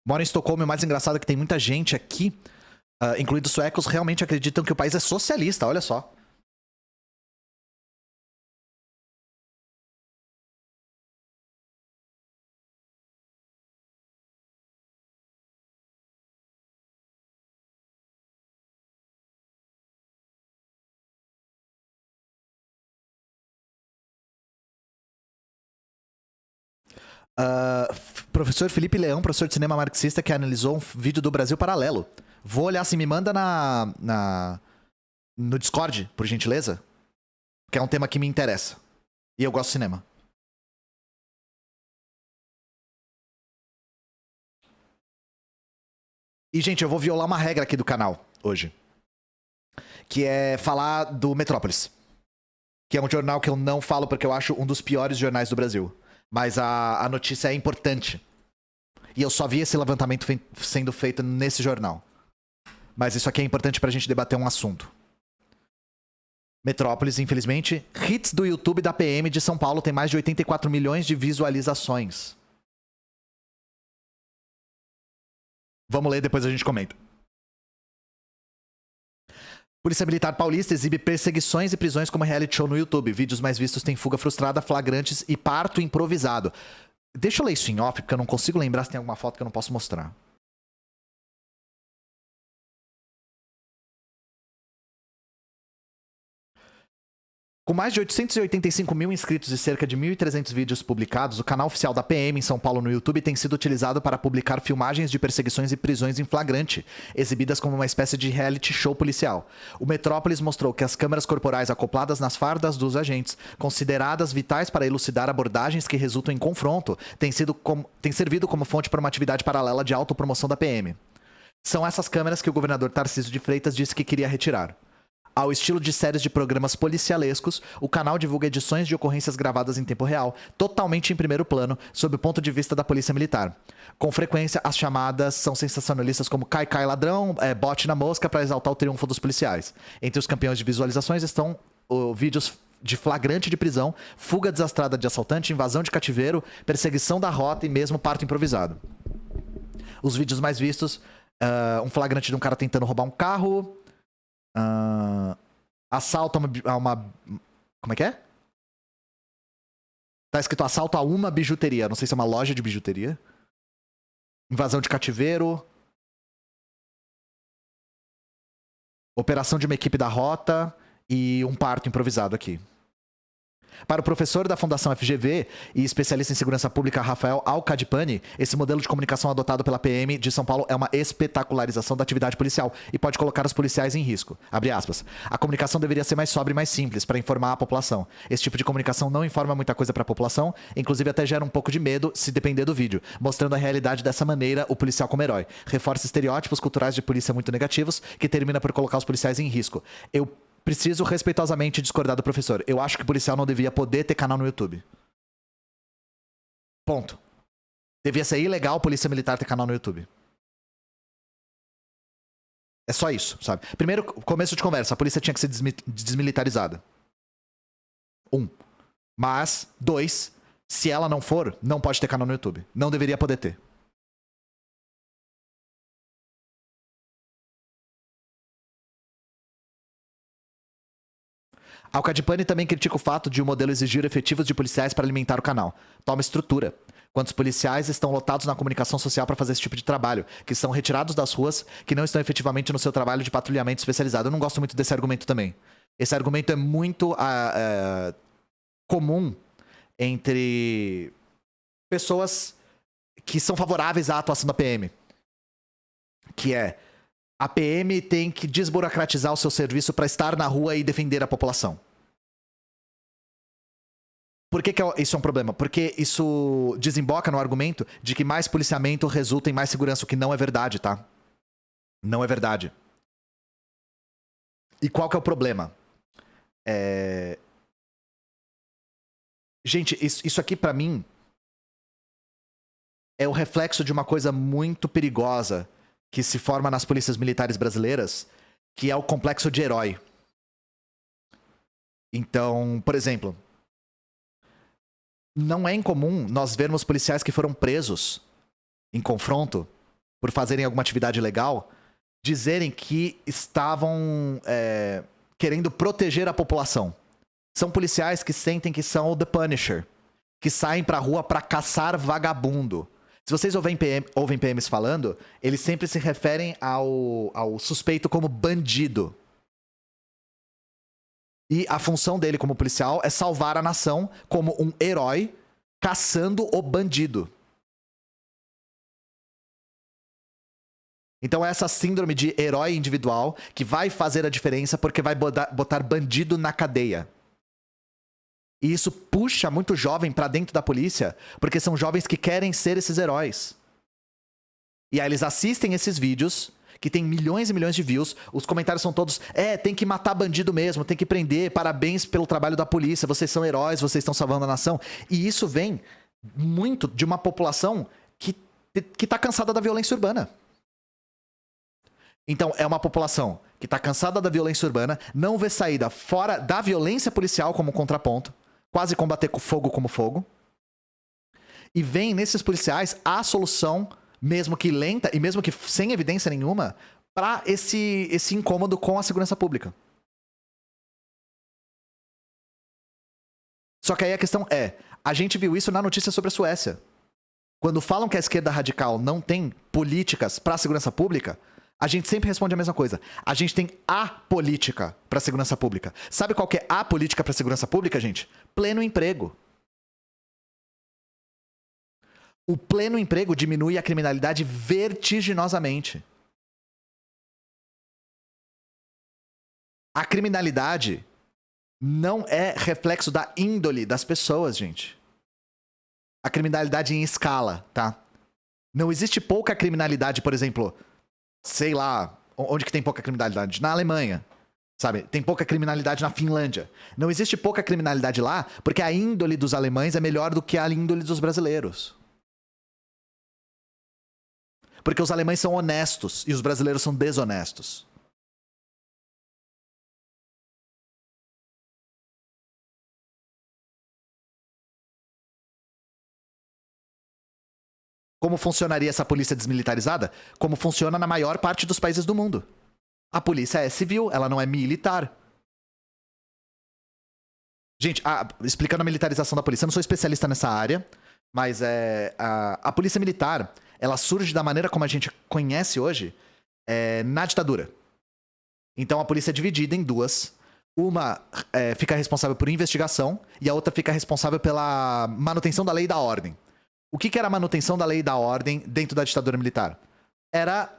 Moro em Estocolmo, e o mais engraçado é que tem muita gente aqui, incluindo suecos, realmente acreditam que o país é socialista, olha só. Professor Felipe Leão, professor de cinema marxista, que analisou um vídeo do Brasil Paralelo. Vou olhar se me manda no Discord, por gentileza. Que é um tema que me interessa. E eu gosto de cinema. E, gente, eu vou violar uma regra aqui do canal hoje. Que é falar do Metrópolis. Que é um jornal que eu não falo porque eu acho um dos piores jornais do Brasil. Mas a notícia é importante. E eu só vi esse levantamento sendo feito nesse jornal. Mas isso aqui é importante pra gente debater um assunto. Metrópolis, infelizmente. Hits do YouTube da PM de São Paulo tem mais de 84 milhões de visualizações. Vamos ler, depois a gente comenta. Polícia Militar Paulista exibe perseguições e prisões como reality show no YouTube. Vídeos mais vistos têm fuga frustrada, flagrantes e parto improvisado. Deixa eu ler isso em off, porque eu não consigo lembrar se tem alguma foto que eu não posso mostrar. Com mais de 885 mil inscritos e cerca de 1.300 vídeos publicados, o canal oficial da PM em São Paulo no YouTube tem sido utilizado para publicar filmagens de perseguições e prisões em flagrante, exibidas como uma espécie de reality show policial. O Metrópolis mostrou que as câmeras corporais acopladas nas fardas dos agentes, consideradas vitais para elucidar abordagens que resultam em confronto, têm servido como fonte para uma atividade paralela de autopromoção da PM. São essas câmeras que o governador Tarcísio de Freitas disse que queria retirar. Ao estilo de séries de programas policialescos, o canal divulga edições de ocorrências gravadas em tempo real, totalmente em primeiro plano, sob o ponto de vista da polícia militar. Com frequência, as chamadas são sensacionalistas como Cai Cai Ladrão, Bote na Mosca, para exaltar o triunfo dos policiais. Entre os campeões de visualizações estão vídeos de flagrante de prisão, fuga desastrada de assaltante, invasão de cativeiro, perseguição da rota e mesmo parto improvisado. Os vídeos mais vistos, um flagrante de um cara tentando roubar um carro... assalto a uma... Como é que é? Tá escrito assalto a uma bijuteria. Não sei se é uma loja de bijuteria. Invasão de cativeiro. Operação de uma equipe da rota. E um parto improvisado aqui. Para o professor da Fundação FGV e especialista em segurança pública Rafael Alcadipani, esse modelo de comunicação adotado pela PM de São Paulo é uma espetacularização da atividade policial e pode colocar os policiais em risco. Abre aspas. A comunicação deveria ser mais sóbria e mais simples para informar a população. Esse tipo de comunicação não informa muita coisa para a população, inclusive até gera um pouco de medo se depender do vídeo, mostrando a realidade dessa maneira, o policial como herói. Reforça estereótipos culturais de polícia muito negativos, que termina por colocar os policiais em risco. Eu preciso respeitosamente discordar do professor. Eu acho que o policial não devia poder ter canal no YouTube. Ponto. Devia ser ilegal a polícia militar ter canal no YouTube. É só isso, sabe? Primeiro, começo de conversa, a polícia tinha que ser desmilitarizada. 1. Mas, 2, se ela não for, não pode ter canal no YouTube. Não deveria poder ter. Alcadipani também critica o fato de o modelo exigir efetivos de policiais para alimentar o canal. Toma estrutura. Quantos policiais estão lotados na comunicação social para fazer esse tipo de trabalho, que são retirados das ruas, que não estão efetivamente no seu trabalho de patrulhamento especializado. Eu não gosto muito desse argumento também. Esse argumento é muito comum entre pessoas que são favoráveis à atuação da PM. Que é, a PM tem que desburocratizar o seu serviço para estar na rua e defender a população. Por que isso é um problema? Porque isso desemboca no argumento de que mais policiamento resulta em mais segurança, o que não é verdade, tá? Não é verdade. E qual que é o problema? Gente, isso aqui pra mim é o reflexo de uma coisa muito perigosa que se forma nas polícias militares brasileiras, que é o complexo de herói. Então, por exemplo, não é incomum nós vermos policiais que foram presos em confronto por fazerem alguma atividade ilegal dizerem que estavam querendo proteger a população. São policiais que sentem que são o The Punisher, que saem pra rua pra caçar vagabundo. Se vocês ouvem PMs falando, eles sempre se referem ao suspeito como bandido. E a função dele como policial é salvar a nação como um herói caçando o bandido. Então é essa síndrome de herói individual que vai fazer a diferença porque vai botar bandido na cadeia. E isso puxa muito jovem pra dentro da polícia, porque são jovens que querem ser esses heróis. E aí eles assistem esses vídeos, que tem milhões e milhões de views, os comentários são todos, tem que matar bandido mesmo, tem que prender, parabéns pelo trabalho da polícia, vocês são heróis, vocês estão salvando a nação. E isso vem muito de uma população que tá cansada da violência urbana. Então, é uma população que tá cansada da violência urbana, não vê saída fora da violência policial como contraponto, quase combater com fogo como fogo. E vem nesses policiais a solução, mesmo que lenta e mesmo que sem evidência nenhuma, para esse incômodo com a segurança pública. Só que aí a questão é, a gente viu isso na notícia sobre a Suécia. Quando falam que a esquerda radical não tem políticas para a segurança pública, a gente sempre responde a mesma coisa. A gente tem a política para segurança pública. Sabe qual que é a política para segurança pública, gente? Pleno emprego. O pleno emprego diminui a criminalidade vertiginosamente. A criminalidade não é reflexo da índole das pessoas, gente. A criminalidade em escala, tá? Não existe pouca criminalidade, por exemplo, sei lá, onde que tem pouca criminalidade? Na Alemanha, sabe? Tem pouca criminalidade na Finlândia. Não existe pouca criminalidade lá porque a índole dos alemães é melhor do que a índole dos brasileiros. Porque os alemães são honestos e os brasileiros são desonestos. Como funcionaria essa polícia desmilitarizada? Como funciona na maior parte dos países do mundo. A polícia é civil, ela não é militar. Gente, explicando a militarização da polícia, eu não sou especialista nessa área, mas a polícia militar, ela surge da maneira como a gente conhece hoje na ditadura. Então a polícia é dividida em duas. Uma fica responsável por investigação e a outra fica responsável pela manutenção da lei e da ordem. O que era a manutenção da lei e da ordem dentro da ditadura militar? Era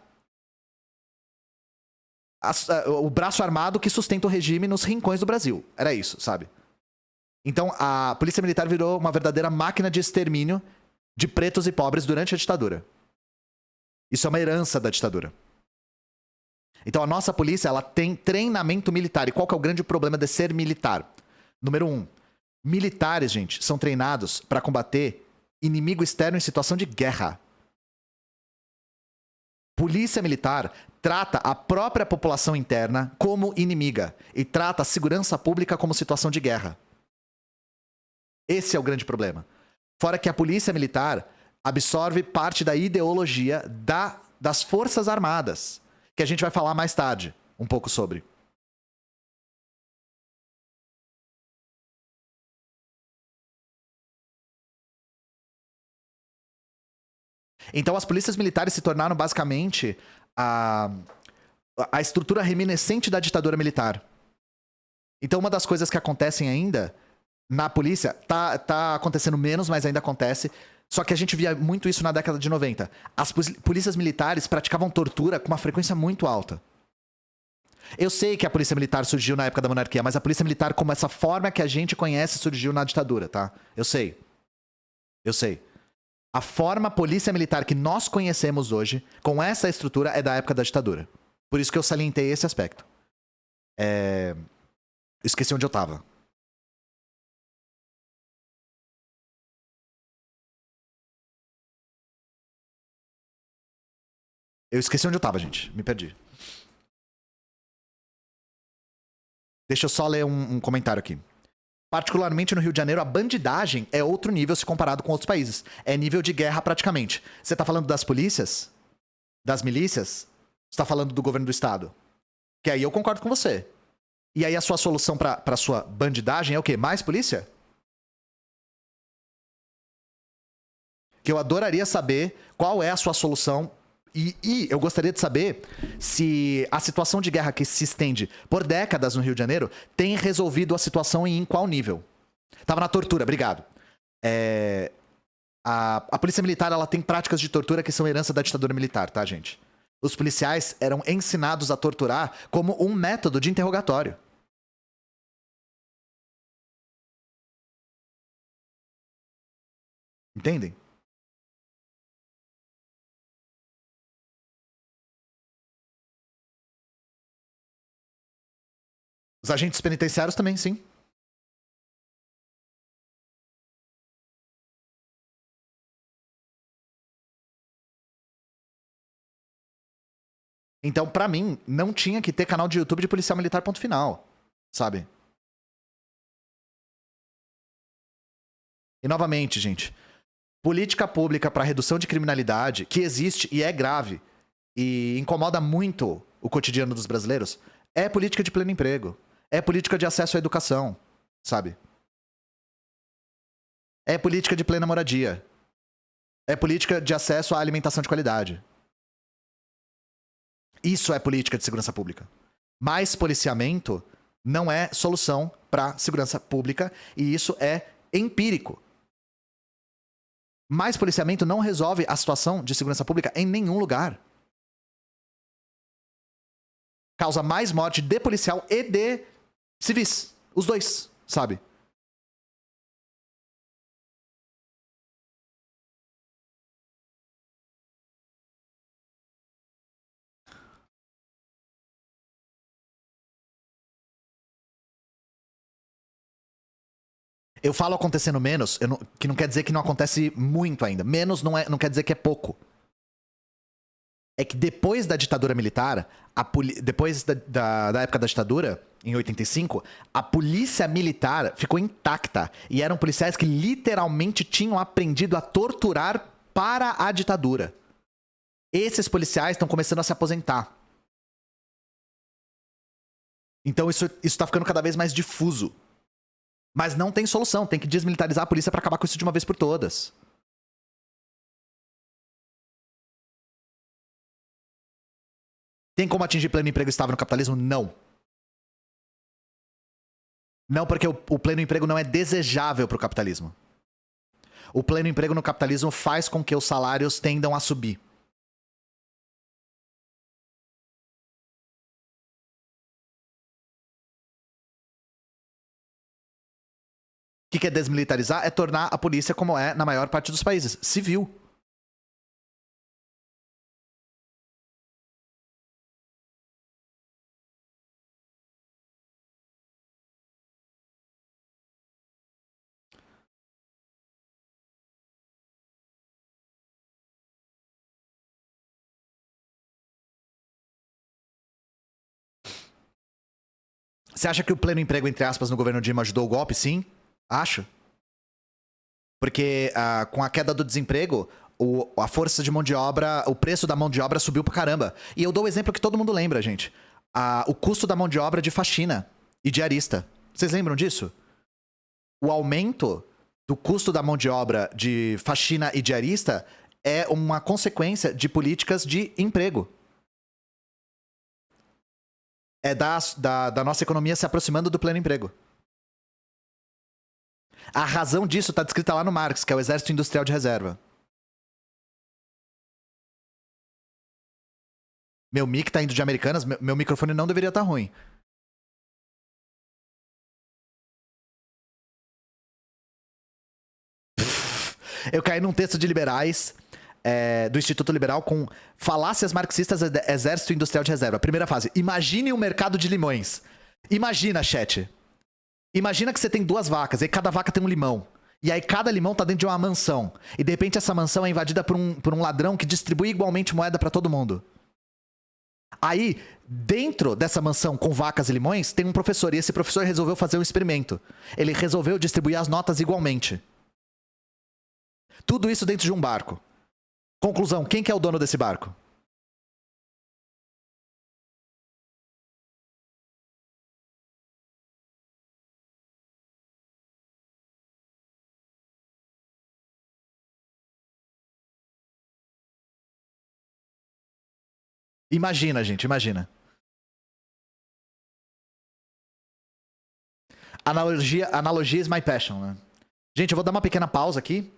o braço armado que sustenta o regime nos rincões do Brasil. Era isso, sabe? Então, a polícia militar virou uma verdadeira máquina de extermínio de pretos e pobres durante a ditadura. Isso é uma herança da ditadura. Então, a nossa polícia, ela tem treinamento militar. E qual que é o grande problema de ser militar? Número 1. Militares, gente, são treinados para combater inimigo externo em situação de guerra. Polícia militar trata a própria população interna como inimiga e trata a segurança pública como situação de guerra. Esse é o grande problema. Fora que a polícia militar absorve parte da ideologia das Forças Armadas, que a gente vai falar mais tarde um pouco sobre. Então, as polícias militares se tornaram basicamente a estrutura reminiscente da ditadura militar. Então, uma das coisas que acontecem ainda na polícia, tá acontecendo menos, mas ainda acontece. Só que a gente via muito isso na década de 90. As polícias militares praticavam tortura com uma frequência muito alta. Eu sei que a polícia militar surgiu na época da monarquia, mas a polícia militar, como essa forma que a gente conhece, surgiu na ditadura, tá? Eu sei. A forma polícia militar que nós conhecemos hoje, com essa estrutura, é da época da ditadura. Por isso que eu salientei esse aspecto. Esqueci onde eu tava. Eu esqueci onde eu tava, gente. Me perdi. Deixa eu só ler um comentário aqui. Particularmente no Rio de Janeiro, a bandidagem é outro nível se comparado com outros países. É nível de guerra praticamente. Você tá falando das polícias? Das milícias? Você tá falando do governo do estado? Que aí eu concordo com você. E aí a sua solução pra sua bandidagem é o quê? Mais polícia? Que eu adoraria saber qual é a sua solução. E eu gostaria de saber se a situação de guerra que se estende por décadas no Rio de Janeiro tem resolvido a situação e em qual nível. Tava na tortura, obrigado. A polícia militar, ela tem práticas de tortura que são herança da ditadura militar, tá, gente? Os policiais eram ensinados a torturar como um método de interrogatório. Entendem? Os agentes penitenciários também, sim. Então, pra mim, não tinha que ter canal de YouTube de policial militar, ponto final. Sabe? E novamente, gente, política pública para redução de criminalidade, que existe e é grave, e incomoda muito o cotidiano dos brasileiros, é política de pleno emprego. É política de acesso à educação, sabe? É política de plena moradia. É política de acesso à alimentação de qualidade. Isso é política de segurança pública. Mais policiamento não é solução para segurança pública e isso é empírico. Mais policiamento não resolve a situação de segurança pública em nenhum lugar. Causa mais morte de policial e de civis. Os dois, sabe? Eu falo acontecendo menos, que não quer dizer que não acontece muito ainda. Menos não quer dizer que é pouco. É que depois da ditadura militar, depois da época da ditadura, em 85, a polícia militar ficou intacta. E eram policiais que literalmente tinham aprendido a torturar para a ditadura. Esses policiais estão começando a se aposentar. Então isso tá ficando cada vez mais difuso. Mas não tem solução, tem que desmilitarizar a polícia para acabar com isso de uma vez por todas. Tem como atingir pleno emprego estável no capitalismo? Não. Não, porque o pleno emprego não é desejável pro capitalismo. O pleno emprego no capitalismo faz com que os salários tendam a subir. O que é desmilitarizar? É tornar a polícia como é na maior parte dos países, civil. Você acha que o pleno emprego, entre aspas, no governo Dilma ajudou o golpe? Sim, acho. Porque com a queda do desemprego, a força de mão de obra, o preço da mão de obra subiu pra caramba. E eu dou o exemplo que todo mundo lembra, gente. O custo da mão de obra de faxina e diarista. Vocês lembram disso? O aumento do custo da mão de obra de faxina e diarista é uma consequência de políticas de emprego. É da nossa economia se aproximando do pleno emprego. A razão disso está descrita lá no Marx, que é o Exército Industrial de Reserva. Meu mic tá indo de Americanas, meu microfone não deveria estar ruim. Eu caí num texto de liberais, do Instituto Liberal, com falácias marxistas do Exército Industrial de Reserva. Primeira fase, imagine um mercado de limões. Imagina, chat. Imagina que você tem 2 vacas, e cada vaca tem um limão. E aí cada limão tá dentro de uma mansão. E de repente essa mansão é invadida por um ladrão que distribui igualmente moeda pra todo mundo. Aí, dentro dessa mansão com vacas e limões, tem um professor. E esse professor resolveu fazer um experimento. Ele resolveu distribuir as notas igualmente. Tudo isso dentro de um barco. Conclusão, quem que é o dono desse barco? Imagina, gente, imagina. Analogia is my passion, né? Gente, eu vou dar uma pequena pausa aqui.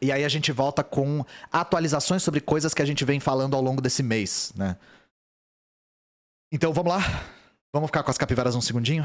E aí a gente volta com atualizações sobre coisas que a gente vem falando ao longo desse mês, né? Então vamos lá? Vamos ficar com as capivaras um segundinho?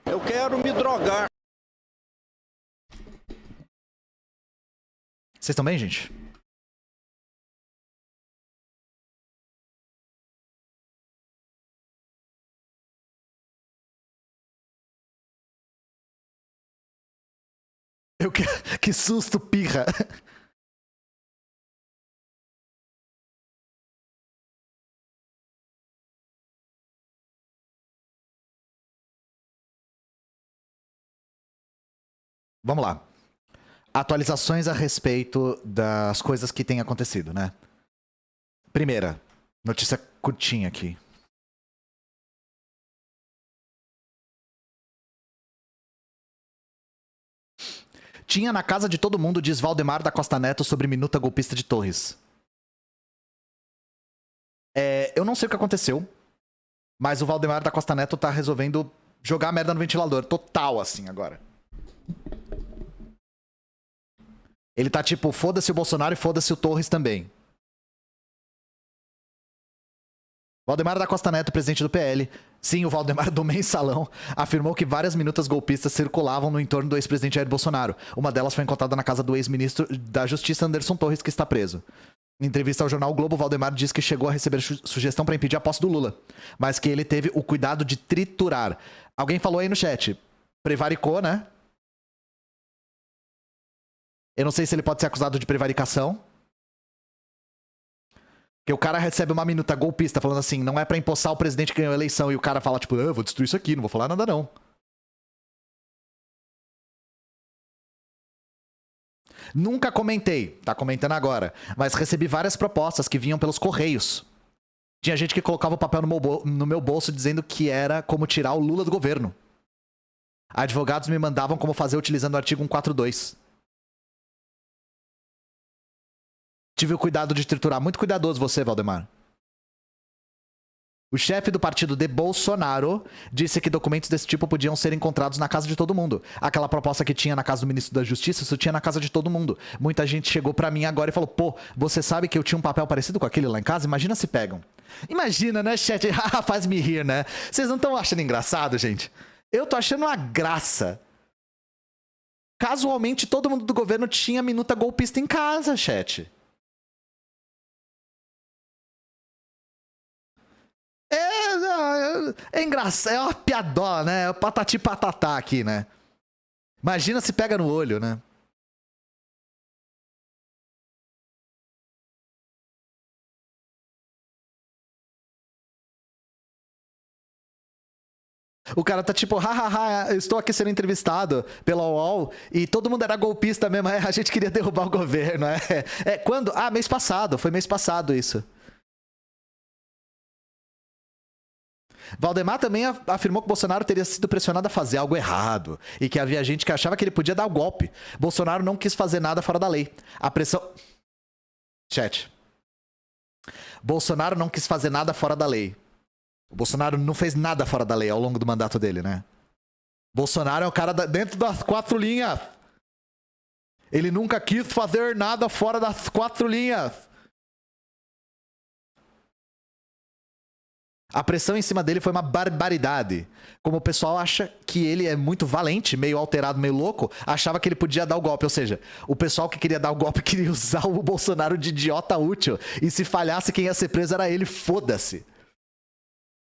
Eu quero me drogar.
Vocês estão bem, gente? Que susto, pirra. Vamos lá. Atualizações a respeito das coisas que têm acontecido, né? Primeira, notícia curtinha aqui. Tinha na casa de todo mundo, diz Valdemar da Costa Neto sobre minuta golpista de Torres. Eu não sei o que aconteceu, mas o Valdemar da Costa Neto tá resolvendo jogar a merda no ventilador. Total, assim, agora. Ele tá tipo, foda-se o Bolsonaro e foda-se o Torres também. Valdemar da Costa Neto, presidente do PL, sim, o Valdemar do Mensalão, afirmou que várias minutas golpistas circulavam no entorno do ex-presidente Jair Bolsonaro. Uma delas foi encontrada na casa do ex-ministro da Justiça, Anderson Torres, que está preso. Em entrevista ao jornal o Globo, Valdemar diz que chegou a receber sugestão para impedir a posse do Lula, mas que ele teve o cuidado de triturar. Alguém falou aí no chat, prevaricou, né? Eu não sei se ele pode ser acusado de prevaricação. Porque o cara recebe uma minuta golpista falando assim, não é pra empossar o presidente que ganhou a eleição. E o cara fala tipo, eu vou destruir isso aqui, não vou falar nada não. Nunca comentei, tá comentando agora. Mas recebi várias propostas que vinham pelos correios. Tinha gente que colocava o papel no meu bolso dizendo que era como tirar o Lula do governo. Advogados me mandavam como fazer utilizando o artigo 142. Tive o cuidado de triturar. Muito cuidadoso você, Valdemar. O chefe do partido de Bolsonaro disse que documentos desse tipo podiam ser encontrados na casa de todo mundo. Aquela proposta que tinha na casa do ministro da Justiça, isso tinha na casa de todo mundo. Muita gente chegou pra mim agora e falou, pô, você sabe que eu tinha um papel parecido com aquele lá em casa? Imagina se pegam. Imagina, né, chat? Faz me rir, né? Vocês não estão achando engraçado, gente? Eu tô achando uma graça. Casualmente, todo mundo do governo tinha minuta golpista em casa, chat. É engraçado, é uma piadola, né? É o patati patatá aqui, né? Imagina se pega no olho, né? O cara tá tipo, hahaha, eu estou aqui sendo entrevistado pela UOL e todo mundo era golpista mesmo, a gente queria derrubar o governo. Quando? Ah, mês passado, foi mês passado isso. Valdemar também afirmou que Bolsonaro teria sido pressionado a fazer algo errado e que havia gente que achava que ele podia dar o golpe. Bolsonaro não quis fazer nada fora da lei. A pressão... Chat. Bolsonaro não quis fazer nada fora da lei. O Bolsonaro não fez nada fora da lei ao longo do mandato dele, né? Bolsonaro é o cara dentro das 4 linhas. Ele nunca quis fazer nada fora das 4 linhas. A pressão em cima dele foi uma barbaridade. Como o pessoal acha que ele é muito valente, meio alterado, meio louco, achava que ele podia dar o golpe. Ou seja, o pessoal que queria dar o golpe queria usar o Bolsonaro de idiota útil. E se falhasse, quem ia ser preso era ele. Foda-se.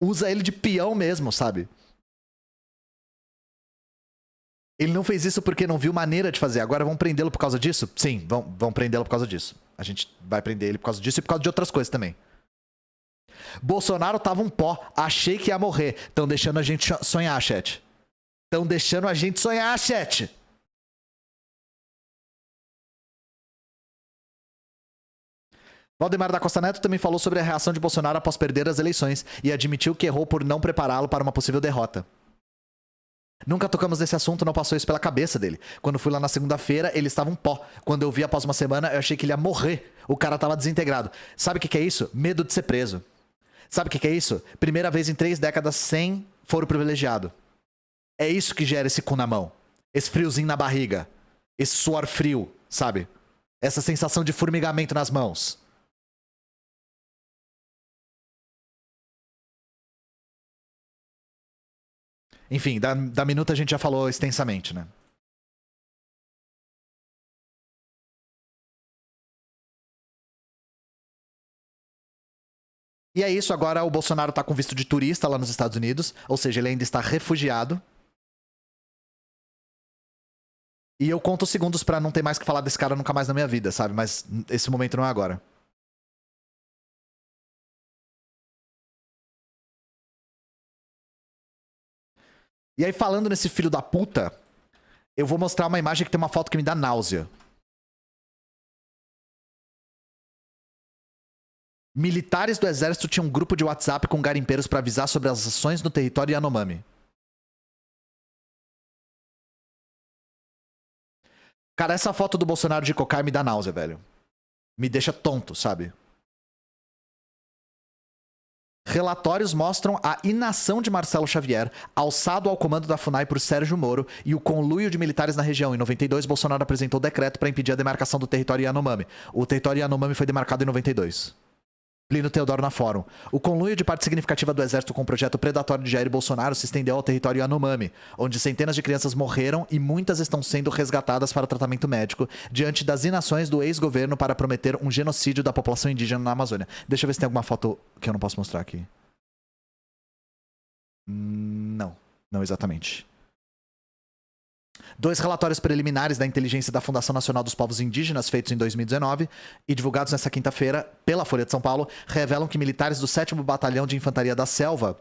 Usa ele de peão mesmo, sabe? Ele não fez isso porque não viu maneira de fazer. Agora vão prendê-lo por causa disso? Sim, vão prendê-lo por causa disso. A gente vai prender ele por causa disso e por causa de outras coisas também. Bolsonaro tava um pó. Achei que ia morrer. Estão deixando a gente sonhar, chat. Estão deixando a gente sonhar, chat. Valdemar da Costa Neto também falou sobre a reação de Bolsonaro após perder as eleições e admitiu que errou por não prepará-lo para uma possível derrota. Nunca tocamos nesse assunto, não passou isso pela cabeça dele. Quando fui lá na segunda-feira, ele estava um pó. Quando eu vi após uma semana, eu achei que ele ia morrer. O cara tava desintegrado. Sabe o que é isso? Medo de ser preso. Sabe o que é isso? Primeira vez em 3 décadas sem foro privilegiado. É isso que gera esse cu na mão. Esse friozinho na barriga. Esse suor frio, sabe? Essa sensação de formigamento nas mãos. Enfim, da minuta a gente já falou extensamente, né? E é isso, agora o Bolsonaro tá com visto de turista lá nos Estados Unidos, ou seja, ele ainda está refugiado. E eu conto os segundos pra não ter mais que falar desse cara nunca mais na minha vida, sabe? Mas esse momento não é agora. E aí, falando nesse filho da puta, eu vou mostrar uma imagem que tem uma foto que me dá náusea. Militares do exército tinham um grupo de WhatsApp com garimpeiros para avisar sobre as ações no território Yanomami. Cara, essa foto do Bolsonaro de cocar me dá náusea, velho. Me deixa tonto, sabe? Relatórios mostram a inação de Marcelo Xavier, alçado ao comando da FUNAI por Sérgio Moro, e o conluio de militares na região. Em 92, Bolsonaro apresentou decreto para impedir a demarcação do território Yanomami. O território Yanomami foi demarcado em 92. Plínio Teodoro na Fórum. O conluio de parte significativa do exército com o projeto predatório de Jair Bolsonaro se estendeu ao território Yanomami, onde centenas de crianças morreram e muitas estão sendo resgatadas para tratamento médico, diante das inações do ex-governo para prometer um genocídio da população indígena na Amazônia. Deixa eu ver se tem alguma foto que eu não posso mostrar aqui. Não exatamente. 2 relatórios preliminares da inteligência da Fundação Nacional dos Povos Indígenas, feitos em 2019 e divulgados nesta quinta-feira pela Folha de São Paulo, revelam que militares do 7º Batalhão de Infantaria da Selva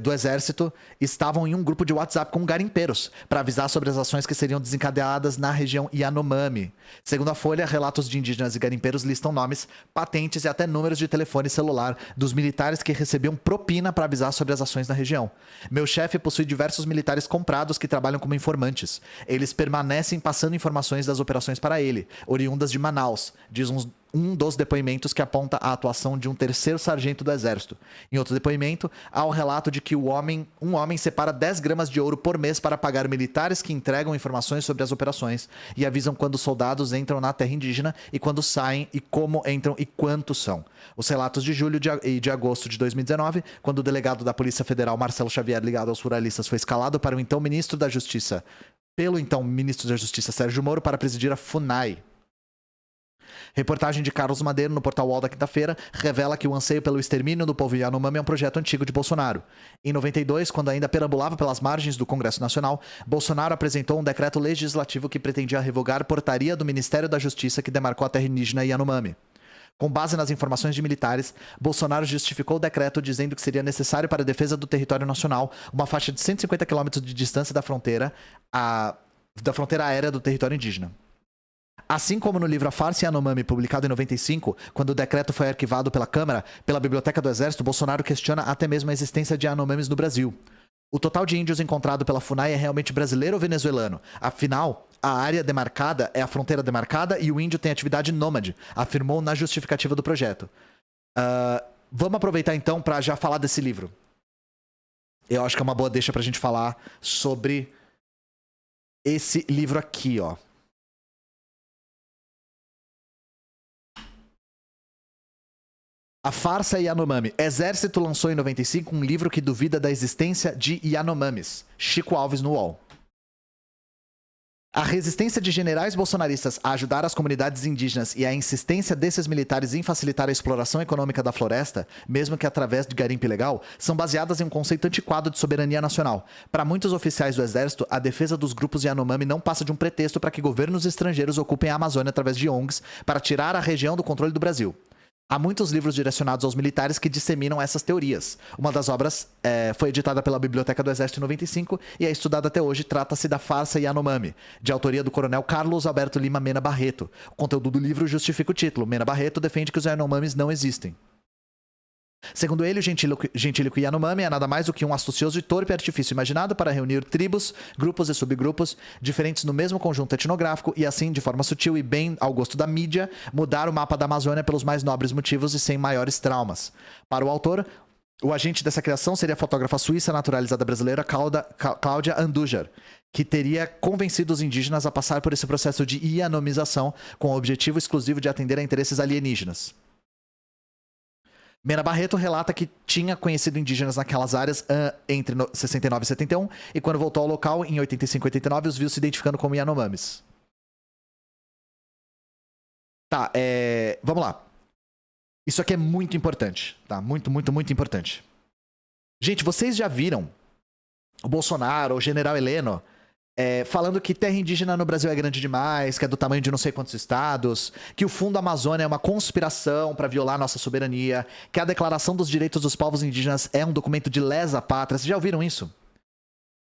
do Exército estavam em um grupo de WhatsApp com garimpeiros para avisar sobre as ações que seriam desencadeadas na região Yanomami. Segundo a Folha, relatos de indígenas e garimpeiros listam nomes, patentes e até números de telefone celular dos militares que recebiam propina para avisar sobre as ações na região. Meu chefe possui diversos militares comprados que trabalham como informantes. Eles permanecem passando informações das operações para ele, oriundas de Manaus, diz um dos depoimentos que aponta a atuação de um 3º sargento do exército. Em outro depoimento, há o relato de que um homem separa 10 gramas de ouro por mês para pagar militares que entregam informações sobre as operações e avisam quando soldados entram na terra indígena e quando saem e como entram e quantos são. Os relatos de julho e de agosto de 2019, quando o delegado da Polícia Federal Marcelo Xavier, ligado aos ruralistas, foi escalado para o então ministro da Justiça, Sérgio Moro, para presidir a FUNAI. Reportagem de Carlos Madeiro no portal UOL da quinta-feira revela que o anseio pelo extermínio do povo Yanomami é um projeto antigo de Bolsonaro. Em 92, quando ainda perambulava pelas margens do Congresso Nacional, Bolsonaro apresentou um decreto legislativo que pretendia revogar portaria do Ministério da Justiça que demarcou a terra indígena Yanomami. Com base nas informações de militares, Bolsonaro justificou o decreto dizendo que seria necessário para a defesa do território nacional uma faixa de 150 km de distância da fronteira aérea do território indígena. Assim como no livro A Farsa Yanomami, publicado em 95, quando o decreto foi arquivado pela Câmara, pela Biblioteca do Exército, Bolsonaro questiona até mesmo a existência de Yanomamis no Brasil. O total de índios encontrado pela FUNAI é realmente brasileiro ou venezuelano? Afinal, a área demarcada é a fronteira demarcada e o índio tem atividade nômade, afirmou na justificativa do projeto. Vamos aproveitar então para já falar desse livro. Eu acho que é uma boa deixa pra gente falar sobre esse livro aqui, ó. A farsa Yanomami. Exército lançou em 95 um livro que duvida da existência de Yanomamis. Chico Alves no UOL. A resistência de generais bolsonaristas a ajudar as comunidades indígenas e a insistência desses militares em facilitar a exploração econômica da floresta, mesmo que através de garimpo ilegal, são baseadas em um conceito antiquado de soberania nacional. Para muitos oficiais do exército, a defesa dos grupos Yanomami não passa de um pretexto para que governos estrangeiros ocupem a Amazônia através de ONGs para tirar a região do controle do Brasil. Há muitos livros direcionados aos militares que disseminam essas teorias. Uma das obras foi editada pela Biblioteca do Exército em 95 e é estudada até hoje. Trata-se da farsa Yanomami, de autoria do coronel Carlos Alberto Lima Mena Barreto. O conteúdo do livro justifica o título. Mena Barreto defende que os Yanomamis não existem. Segundo ele, o gentílico Yanomami é nada mais do que um astucioso e torpe artifício imaginado para reunir tribos, grupos e subgrupos diferentes no mesmo conjunto etnográfico e assim, de forma sutil e bem ao gosto da mídia, mudar o mapa da Amazônia pelos mais nobres motivos e sem maiores traumas. Para o autor, o agente dessa criação seria a fotógrafa suíça naturalizada brasileira Cláudia Andujar, que teria convencido os indígenas a passar por esse processo de yanomização com o objetivo exclusivo de atender a interesses alienígenas. Mena Barreto relata que tinha conhecido indígenas naquelas áreas entre 69 e 71 e quando voltou ao local, em 85 e 89, os viu se identificando como Yanomamis. Tá, vamos lá. Isso aqui é muito importante, tá? Muito, muito, muito importante. Gente, vocês já viram o Bolsonaro, o General Heleno, falando que terra indígena no Brasil é grande demais, que é do tamanho de não sei quantos estados, que o Fundo Amazônia é uma conspiração para violar nossa soberania, que a Declaração dos Direitos dos Povos Indígenas é um documento de lesa pátria. Vocês já ouviram isso?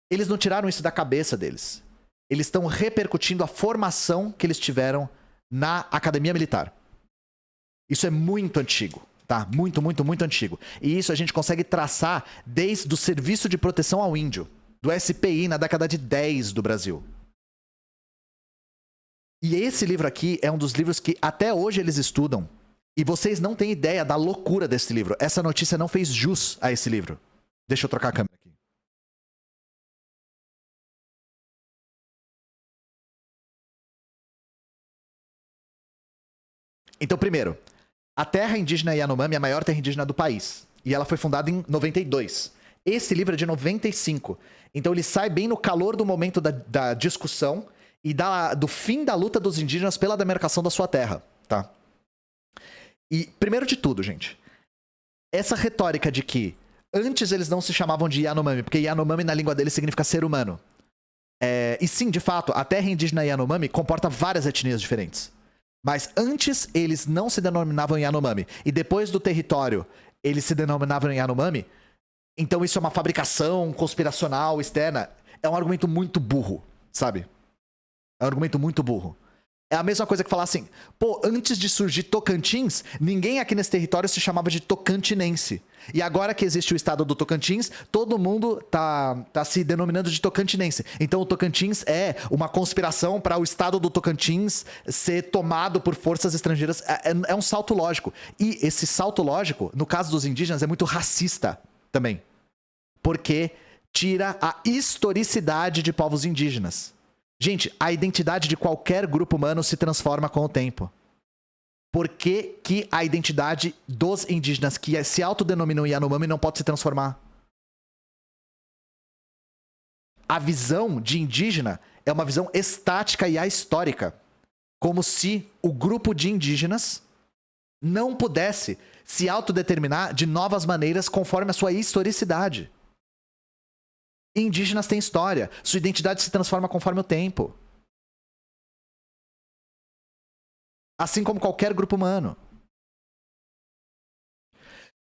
Eles não tiraram isso da cabeça deles. Eles estão repercutindo a formação que eles tiveram na academia militar. Isso é muito antigo, tá? Muito, muito, muito antigo. E isso a gente consegue traçar desde o Serviço de Proteção ao Índio, do SPI na década de 10 do Brasil. E esse livro aqui é um dos livros que até hoje eles estudam. E vocês não têm ideia da loucura desse livro. Essa notícia não fez jus a esse livro. Deixa eu trocar a câmera aqui. Então, primeiro, a terra indígena Yanomami é a maior terra indígena do país. E ela foi fundada em 92. Esse livro é de 95. Então ele sai bem no calor do momento da discussão e do fim da luta dos indígenas pela demarcação da sua terra, tá? E, primeiro de tudo, gente, essa retórica de que antes eles não se chamavam de Yanomami, porque Yanomami na língua deles significa ser humano. E sim, de fato, a terra indígena Yanomami comporta várias etnias diferentes. Mas antes eles não se denominavam Yanomami. E depois do território eles se denominavam Yanomami. Então isso é uma fabricação conspiracional externa. É um argumento muito burro, sabe? É um argumento muito burro. É a mesma coisa que falar assim, pô, antes de surgir Tocantins, ninguém aqui nesse território se chamava de tocantinense. E agora que existe o estado do Tocantins, todo mundo tá se denominando de tocantinense. Então o Tocantins é uma conspiração para o estado do Tocantins ser tomado por forças estrangeiras. É um salto lógico. E esse salto lógico, no caso dos indígenas, é muito racista também. Porque tira a historicidade de povos indígenas. Gente, a identidade de qualquer grupo humano se transforma com o tempo. Por que que a identidade dos indígenas que se autodenominam Yanomami não pode se transformar? A visão de indígena é uma visão estática e ahistórica. Como se o grupo de indígenas não pudesse se autodeterminar de novas maneiras conforme a sua historicidade. Indígenas têm história. Sua identidade se transforma conforme o tempo. Assim como qualquer grupo humano.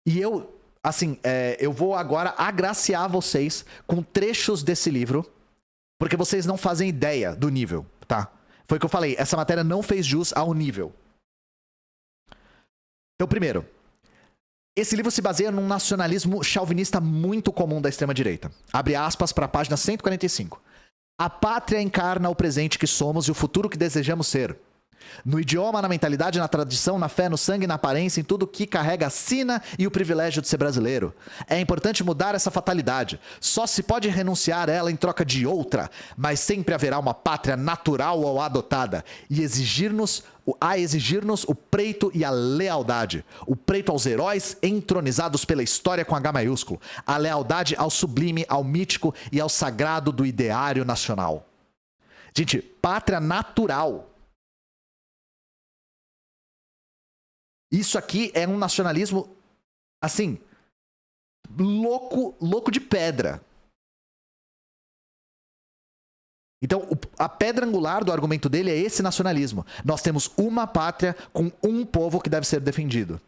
E eu, assim, eu vou agora agraciar vocês com trechos desse livro, porque vocês não fazem ideia do nível, tá? Foi o que eu falei, essa matéria não fez jus ao nível. Então, primeiro, esse livro se baseia num nacionalismo chauvinista muito comum da extrema-direita. Abre aspas para a página 145. A pátria encarna o presente que somos e o futuro que desejamos ser. No idioma, na mentalidade, na tradição, na fé, no sangue, na aparência, em tudo que carrega a sina e o privilégio de ser brasileiro. É importante mudar essa fatalidade. Só se pode renunciar a ela em troca de outra, mas sempre haverá uma pátria natural ou adotada e exigir-nos o preito e a lealdade. O preito aos heróis entronizados pela história com H maiúsculo. A lealdade ao sublime, ao mítico e ao sagrado do ideário nacional. Gente, pátria natural. Isso aqui é um nacionalismo, assim, louco de pedra. Então, a pedra angular do argumento dele é esse nacionalismo. Nós temos uma pátria com um povo que deve ser defendido.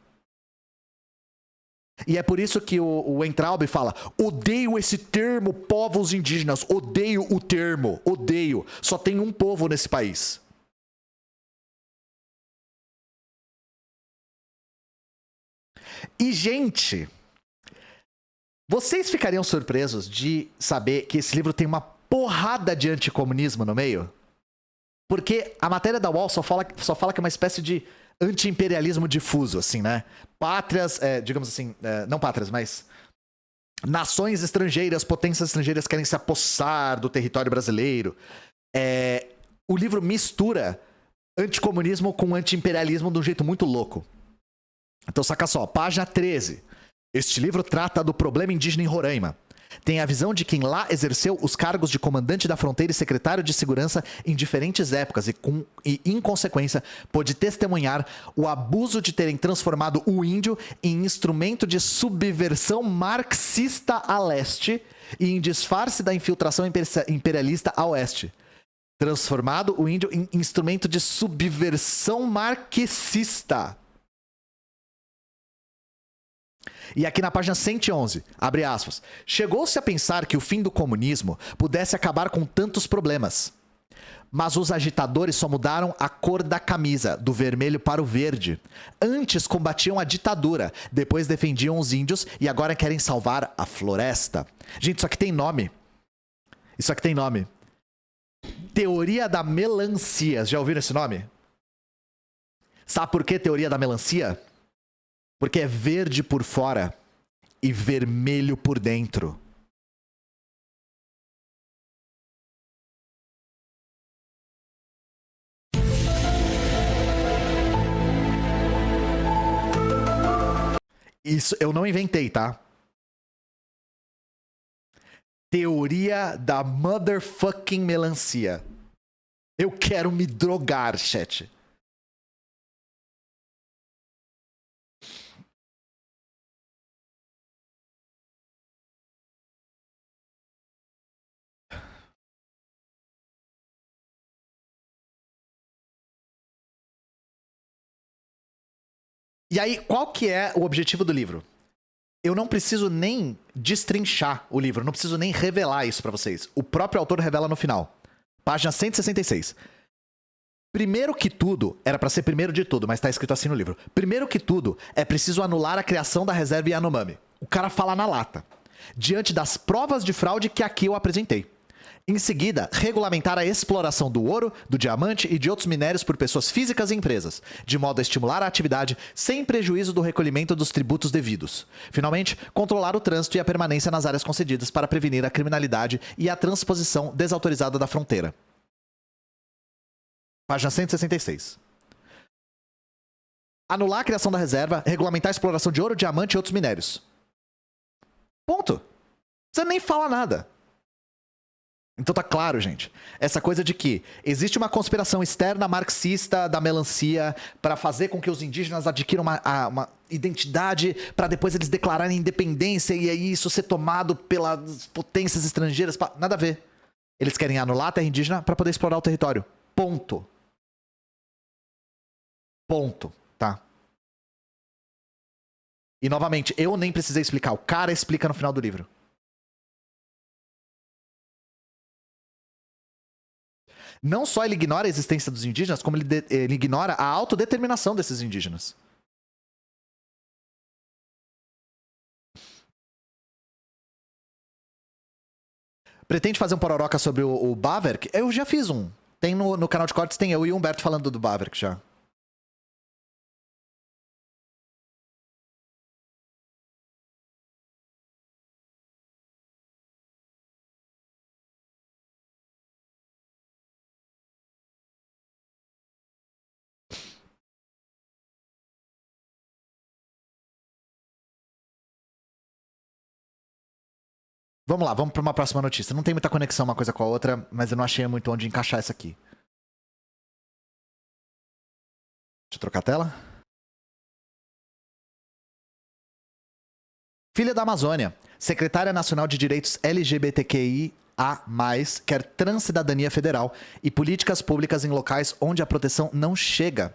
E é por isso que o Weintraub fala: odeio esse termo povos indígenas, odeio o termo, odeio. Só tem um povo nesse país. E, gente, vocês ficariam surpresos de saber que esse livro tem uma porrada de anticomunismo no meio? Porque a matéria da UOL só fala que é uma espécie de anti-imperialismo difuso, assim, né? Pátrias, digamos assim, não pátrias, mas nações estrangeiras, potências estrangeiras querem se apossar do território brasileiro. O livro mistura anticomunismo com anti-imperialismo de um jeito muito louco. Então saca só, página 13. Este livro trata do problema indígena em Roraima. Tem a visão de quem lá exerceu os cargos de comandante da fronteira e secretário de segurança em diferentes épocas e em consequência, pôde testemunhar o abuso de terem transformado o índio em instrumento de subversão marxista a leste e em disfarce da infiltração imperialista a oeste. Transformado o índio em instrumento de subversão marxista. E aqui na página 111, abre aspas, chegou-se a pensar que o fim do comunismo pudesse acabar com tantos problemas. Mas os agitadores só mudaram a cor da camisa, do vermelho para o verde. Antes combatiam a ditadura, depois defendiam os índios e agora querem salvar a floresta. Gente, isso aqui tem nome. Isso aqui tem nome. Teoria da melancia. Já ouviram esse nome? Sabe por que teoria da melancia? Porque é verde por fora e vermelho por dentro. Isso eu não inventei, tá? Teoria da motherfucking melancia. Eu quero me drogar, chat. E aí, qual que é o objetivo do livro? Eu não preciso nem destrinchar o livro, não preciso nem revelar isso pra vocês. O próprio autor revela no final. Página 166. Primeiro que tudo, era pra ser primeiro de tudo, mas tá escrito assim no livro. Primeiro que tudo, é preciso anular a criação da reserva Yanomami. O cara fala na lata. Diante das provas de fraude que aqui eu apresentei. Em seguida, regulamentar a exploração do ouro, do diamante e de outros minérios por pessoas físicas e empresas, de modo a estimular a atividade sem prejuízo do recolhimento dos tributos devidos. Finalmente, controlar o trânsito e a permanência nas áreas concedidas para prevenir a criminalidade e a transposição desautorizada da fronteira. Página 166. Anular a criação da reserva, regulamentar a exploração de ouro, diamante e outros minérios. Ponto. Você nem fala nada. Então tá claro, gente. Essa coisa de que existe uma conspiração externa marxista da melancia para fazer com que os indígenas adquiram uma identidade para depois eles declararem independência e aí isso ser tomado pelas potências estrangeiras. Nada a ver. Eles querem anular a terra indígena para poder explorar o território. Ponto. Ponto. Tá? E novamente, eu nem precisei explicar. O cara explica no final do livro. Não só ele ignora a existência dos indígenas, como ele ignora a autodeterminação desses indígenas. Pretende fazer um pororoca sobre o Baverk? Eu já fiz um. Tem no canal de cortes, tem eu e o Humberto falando do Baverk já. Vamos lá, vamos para uma próxima notícia. Não tem muita conexão uma coisa com a outra, mas eu não achei muito onde encaixar essa aqui. Deixa eu trocar a tela. Filha da Amazônia, secretária nacional de direitos LGBTQIA+, quer transcidadania federal e políticas públicas em locais onde a proteção não chega.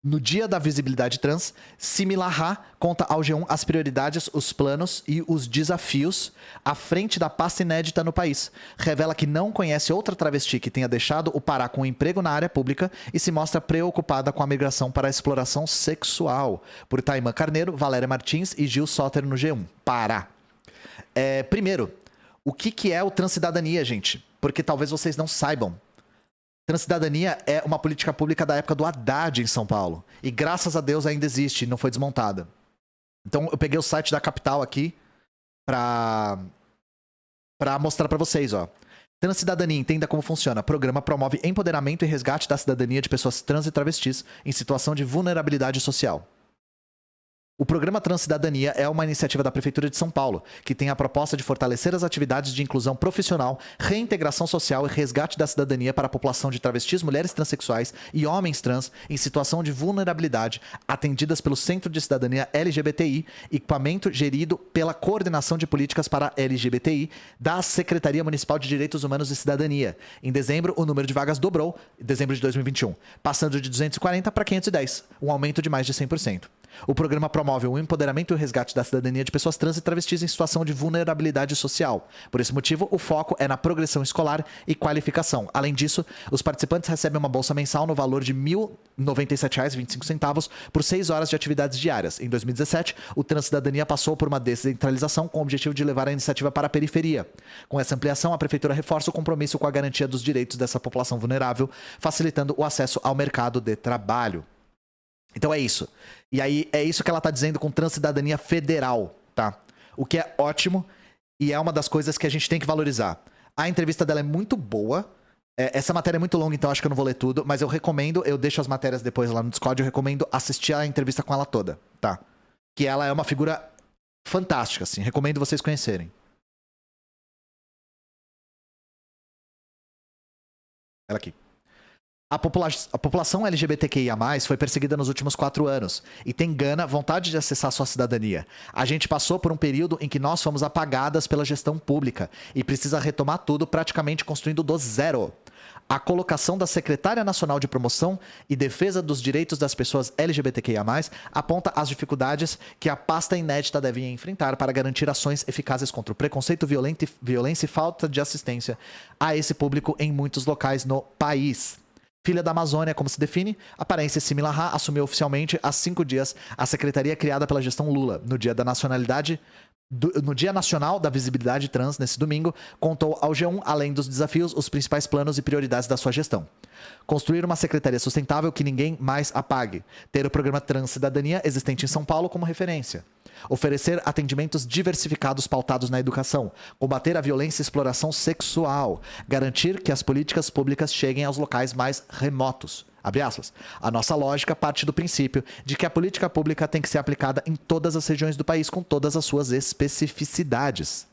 No Dia da Visibilidade Trans, Simila Ha conta ao G1 as prioridades, os planos e os desafios à frente da pasta inédita no país. Revela que não conhece outra travesti que tenha deixado o Pará com um emprego na área pública e se mostra preocupada com a migração para a exploração sexual. Por Taimã Carneiro, Valéria Martins e Gil Soter no G1. Pará. Primeiro, o que é o transcidadania, gente? Porque talvez vocês não saibam. Transcidadania é uma política pública da época do Haddad em São Paulo. E graças a Deus ainda existe, não foi desmontada. Então eu peguei o site da Capital aqui pra mostrar pra vocês, ó. Transcidadania, entenda como funciona. O programa promove empoderamento e resgate da cidadania de pessoas trans e travestis em situação de vulnerabilidade social. O programa Transcidadania é uma iniciativa da Prefeitura de São Paulo, que tem a proposta de fortalecer as atividades de inclusão profissional, reintegração social e resgate da cidadania para a população de travestis, mulheres transexuais e homens trans em situação de vulnerabilidade, atendidas pelo Centro de Cidadania LGBTI, equipamento gerido pela Coordenação de Políticas para LGBTI da Secretaria Municipal de Direitos Humanos e Cidadania. Em dezembro, o número de vagas dobrou, em dezembro de 2021, passando de 240 para 510, um aumento de mais de 100%. O programa promove o empoderamento e o resgate da cidadania de pessoas trans e travestis em situação de vulnerabilidade social. Por esse motivo, o foco é na progressão escolar e qualificação. Além disso, os participantes recebem uma bolsa mensal no valor de R$ 1.097,25 por 6 horas de atividades diárias. Em 2017, o Transcidadania passou por uma descentralização com o objetivo de levar a iniciativa para a periferia. Com essa ampliação, a Prefeitura reforça o compromisso com a garantia dos direitos dessa população vulnerável, facilitando o acesso ao mercado de trabalho. Então é isso. E aí é isso que ela tá dizendo com transcidadania federal, tá? O que é ótimo e é uma das coisas que a gente tem que valorizar. A entrevista dela é muito boa. Essa matéria é muito longa, então acho que eu não vou ler tudo, mas eu recomendo, eu deixo as matérias depois lá no Discord, eu recomendo assistir a entrevista com ela toda, tá? Que ela é uma figura fantástica, assim. Recomendo vocês conhecerem. Ela aqui. A população LGBTQIA+, foi perseguida nos últimos 4 anos e tem gana, vontade de acessar sua cidadania. A gente passou por um período em que nós fomos apagadas pela gestão pública e precisa retomar tudo praticamente construindo do zero. A colocação da Secretária Nacional de Promoção e Defesa dos Direitos das Pessoas LGBTQIA+, aponta as dificuldades que a pasta inédita deve enfrentar para garantir ações eficazes contra o preconceito, violência e falta de assistência a esse público em muitos locais no país. Filha da Amazônia, como se define, aparência Simila Ha assumiu oficialmente há 5 dias a secretaria criada pela gestão Lula. No Dia Nacional da Visibilidade Trans, nesse domingo, contou ao G1, além dos desafios, os principais planos e prioridades da sua gestão. Construir uma secretaria sustentável que ninguém mais apague. Ter o programa Transcidadania existente em São Paulo como referência. Oferecer atendimentos diversificados pautados na educação. Combater a violência e exploração sexual. Garantir que as políticas públicas cheguem aos locais mais remotos. Abre aspas. A nossa lógica parte do princípio de que a política pública tem que ser aplicada em todas as regiões do país com todas as suas especificidades.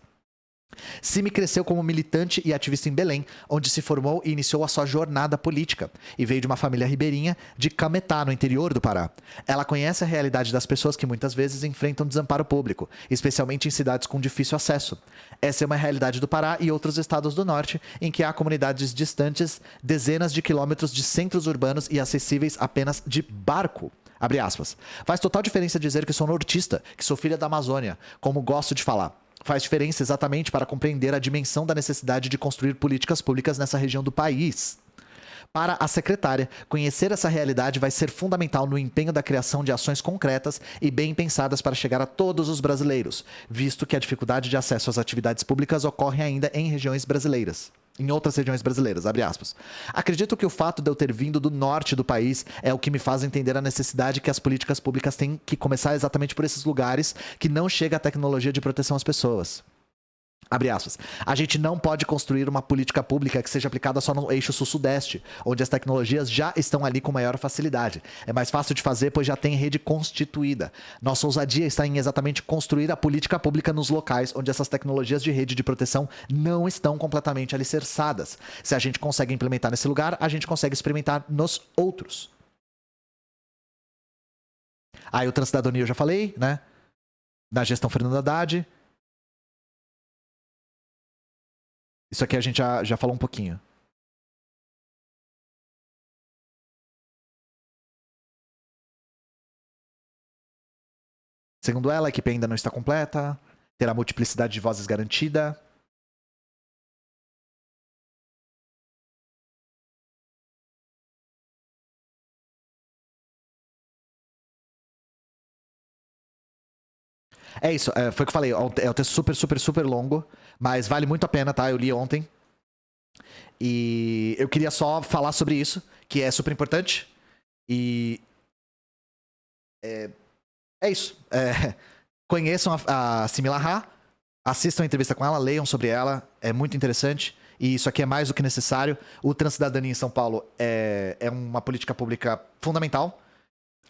Simi cresceu como militante e ativista em Belém, onde se formou e iniciou a sua jornada política, e veio de uma família ribeirinha de Cametá, no interior do Pará. Ela conhece a realidade das pessoas que muitas vezes enfrentam desamparo público, especialmente em cidades com difícil acesso. Essa é uma realidade do Pará e outros estados do norte, em que há comunidades distantes, dezenas de quilômetros de centros urbanos e acessíveis apenas de barco. Abre aspas. Faz total diferença dizer que sou nortista, que sou filha da Amazônia, como gosto de falar. Faz diferença exatamente para compreender a dimensão da necessidade de construir políticas públicas nessa região do país. Para a secretária, conhecer essa realidade vai ser fundamental no empenho da criação de ações concretas e bem pensadas para chegar a todos os brasileiros, visto que a dificuldade de acesso às atividades públicas ocorre ainda em regiões brasileiras. em outras regiões brasileiras, abre aspas. Acredito que o fato de eu ter vindo do norte do país é o que me faz entender a necessidade que as políticas públicas têm que começar exatamente por esses lugares que não chega a tecnologia de proteção às pessoas. Abre aspas. A gente não pode construir uma política pública que seja aplicada só no eixo sul-sudeste, onde as tecnologias já estão ali com maior facilidade. É mais fácil de fazer, pois já tem rede constituída. Nossa ousadia está em exatamente construir a política pública nos locais onde essas tecnologias de rede de proteção não estão completamente alicerçadas. Se a gente consegue implementar nesse lugar, a gente consegue experimentar nos outros. Aí o Transcidadania eu já falei, né? Na gestão Fernando Haddad. Isso aqui a gente já falou um pouquinho. Segundo ela, a equipe ainda não está completa. Terá multiplicidade de vozes garantida. É isso, foi o que eu falei. É um texto super longo, mas vale muito a pena, tá? Eu li ontem. E eu queria só falar sobre isso, que é super importante. E é isso. Conheçam a Simila Ha, assistam a entrevista com ela, leiam sobre ela, é muito interessante. E isso aqui é mais do que necessário. O Transcidadania em São Paulo é uma política pública fundamental.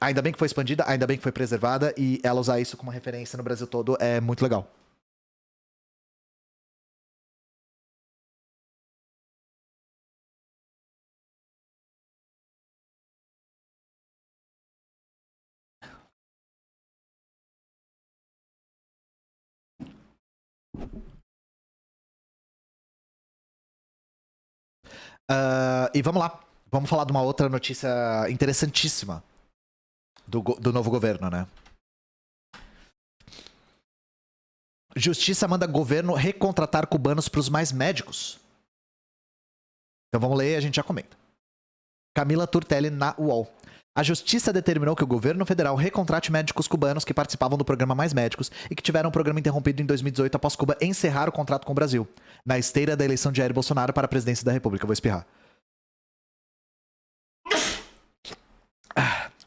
Ainda bem que foi expandida, ainda bem que foi preservada, e ela usar isso como referência no Brasil todo é muito legal. E vamos lá. Vamos falar de uma outra notícia interessantíssima do novo governo, né? Justiça manda governo recontratar cubanos para os mais médicos. Então vamos ler e a gente já comenta. Camila Turtelli na UOL. A Justiça determinou que o governo federal recontrate médicos cubanos que participavam do programa Mais Médicos e que tiveram o programa interrompido em 2018 após Cuba encerrar o contrato com o Brasil, na esteira da eleição de Jair Bolsonaro para a presidência da República. Eu vou espirrar.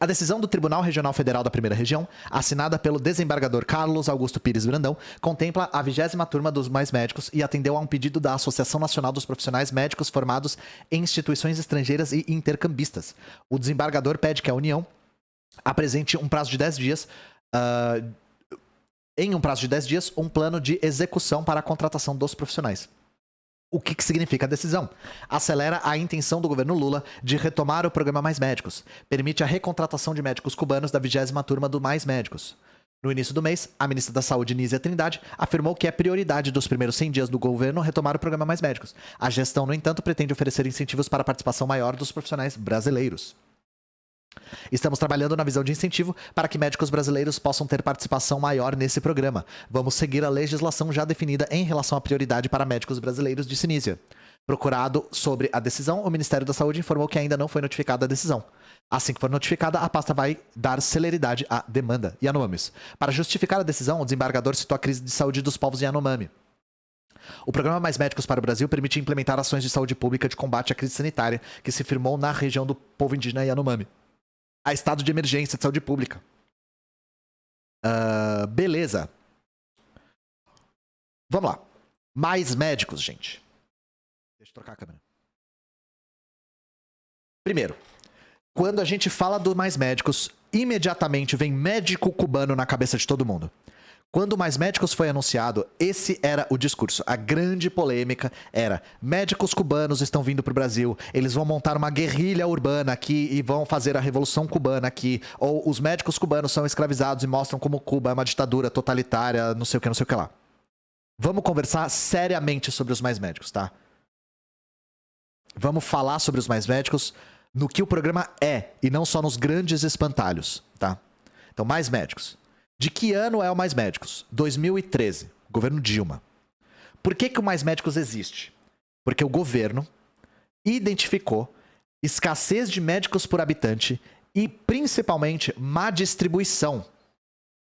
A decisão do Tribunal Regional Federal da Primeira Região, assinada pelo desembargador Carlos Augusto Pires Brandão, contempla a 20ª turma dos Mais Médicos e atendeu a um pedido da Associação Nacional dos Profissionais Médicos Formados em Instituições Estrangeiras e Intercambistas. O desembargador pede que a União apresente um prazo de 10 dias, um plano de execução para a contratação dos profissionais. O que significa a decisão? Acelera a intenção do governo Lula de retomar o programa Mais Médicos. Permite a recontratação de médicos cubanos da 20ª turma do Mais Médicos. No início do mês, a ministra da Saúde, Nízia Trindade, afirmou que é prioridade dos primeiros 100 dias do governo retomar o programa Mais Médicos. A gestão, no entanto, pretende oferecer incentivos para a participação maior dos profissionais brasileiros. Estamos trabalhando na visão de incentivo para que médicos brasileiros possam ter participação maior nesse programa. Vamos seguir a legislação já definida em relação à prioridade para médicos brasileiros, disse Nízia. Procurado sobre a decisão, o Ministério da Saúde informou que ainda não foi notificada a decisão. Assim que for notificada, a pasta vai dar celeridade à demanda. Yanomamis. Para justificar a decisão, o desembargador citou a crise de saúde dos povos Yanomami. O programa Mais Médicos para o Brasil permite implementar ações de saúde pública de combate à crise sanitária que se firmou na região do povo indígena Yanomami. A estado de emergência de saúde pública. Beleza. Vamos lá. Mais médicos, gente. Deixa eu trocar a câmera. Primeiro, quando a gente fala do Mais Médicos, imediatamente vem médico cubano na cabeça de todo mundo. Quando o Mais Médicos foi anunciado, esse era o discurso. A grande polêmica era: médicos cubanos estão vindo para o Brasil, eles vão montar uma guerrilha urbana aqui e vão fazer a Revolução Cubana aqui. Ou os médicos cubanos são escravizados e mostram como Cuba é uma ditadura totalitária, não sei o que lá. Vamos conversar seriamente sobre os Mais Médicos, tá? Vamos falar sobre os Mais Médicos no que o programa é, e não só nos grandes espantalhos, tá? Então, Mais Médicos. De que ano é o Mais Médicos? 2013, governo Dilma. Por que o Mais Médicos existe? Porque o governo identificou escassez de médicos por habitante e, principalmente, má distribuição.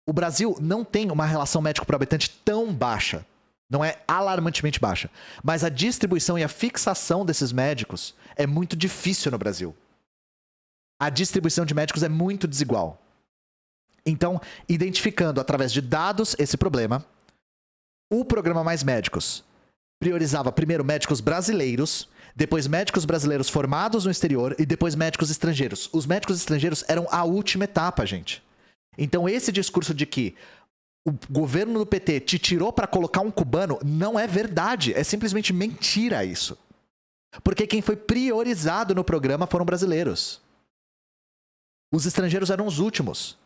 O Brasil não tem uma relação médico por habitante tão baixa. Não é alarmantemente baixa. Mas a distribuição e a fixação desses médicos é muito difícil no Brasil. A distribuição de médicos é muito desigual. Então, identificando através de dados esse problema, o programa Mais Médicos priorizava primeiro médicos brasileiros, depois médicos brasileiros formados no exterior e depois médicos estrangeiros. Os médicos estrangeiros eram a última etapa, gente. Então, esse discurso de que o governo do PT te tirou para colocar um cubano não é verdade. É simplesmente mentira isso. Porque quem foi priorizado no programa foram brasileiros. Os estrangeiros eram os últimos.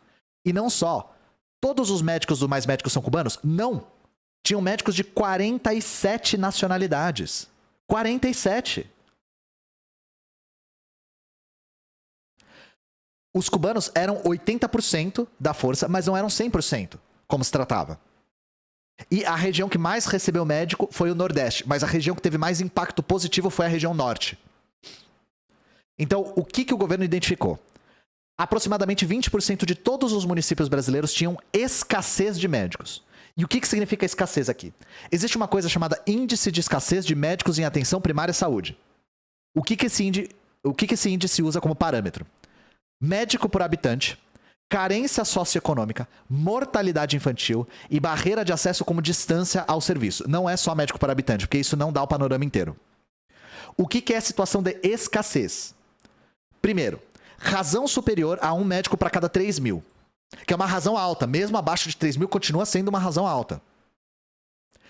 E não só. Todos os médicos do Mais Médicos são cubanos? Não. Tinham médicos de 47 nacionalidades. 47. Os cubanos eram 80% da força, mas não eram 100%, como se tratava. E a região que mais recebeu médico foi o Nordeste, mas a região que teve mais impacto positivo foi a região Norte. Então, o que o governo identificou? Aproximadamente 20% de todos os municípios brasileiros tinham escassez de médicos. E o que significa escassez aqui? Existe uma coisa chamada Índice de Escassez de Médicos em Atenção Primária à Saúde. O que esse índice usa como parâmetro? Médico por habitante, carência socioeconômica, mortalidade infantil e barreira de acesso como distância ao serviço. Não é só médico por habitante, porque isso não dá o panorama inteiro. O que é a situação de escassez? Primeiro, razão superior a um médico para cada 3 mil. Que é uma razão alta. Mesmo abaixo de 3 mil, continua sendo uma razão alta.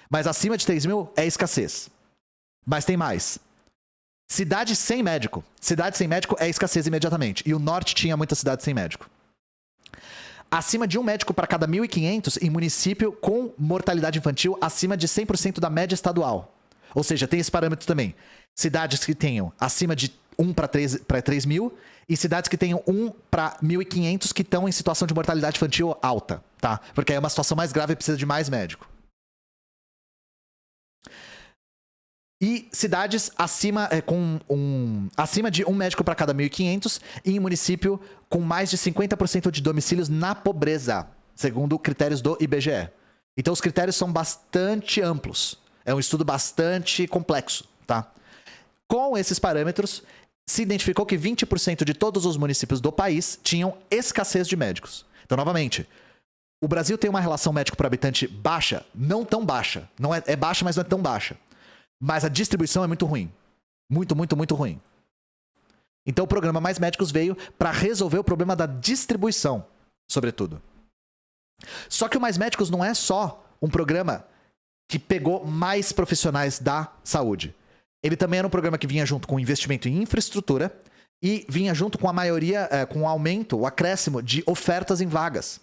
Mas acima de 3 mil é escassez. Mas tem mais. Cidade sem médico. Cidade sem médico é escassez imediatamente. E o Norte tinha muita cidade sem médico. Acima de um médico para cada 1.500 em município com mortalidade infantil acima de 100% da média estadual. Ou seja, tem esse parâmetro também. Cidades que tenham acima de 1 para 3 mil e cidades que tenham 1 para 1.500 que estão em situação de mortalidade infantil alta, tá? Porque aí é uma situação mais grave e precisa de mais médico. E cidades acima de um médico para cada 1.500 e em município com mais de 50% de domicílios na pobreza, segundo critérios do IBGE. Então os critérios são bastante amplos. É um estudo bastante complexo, tá? Com esses parâmetros, se identificou que 20% de todos os municípios do país tinham escassez de médicos. Então, novamente, o Brasil tem uma relação médico por habitante baixa, não tão baixa. Não é baixa, mas não é tão baixa. Mas a distribuição é muito ruim. Muito, muito, muito ruim. Então, o programa Mais Médicos veio para resolver o problema da distribuição, sobretudo. Só que o Mais Médicos não é só um programa que pegou mais profissionais da saúde. Ele também era um programa que vinha junto com investimento em infraestrutura e vinha junto com a maioria, com o aumento, o acréscimo de ofertas em vagas.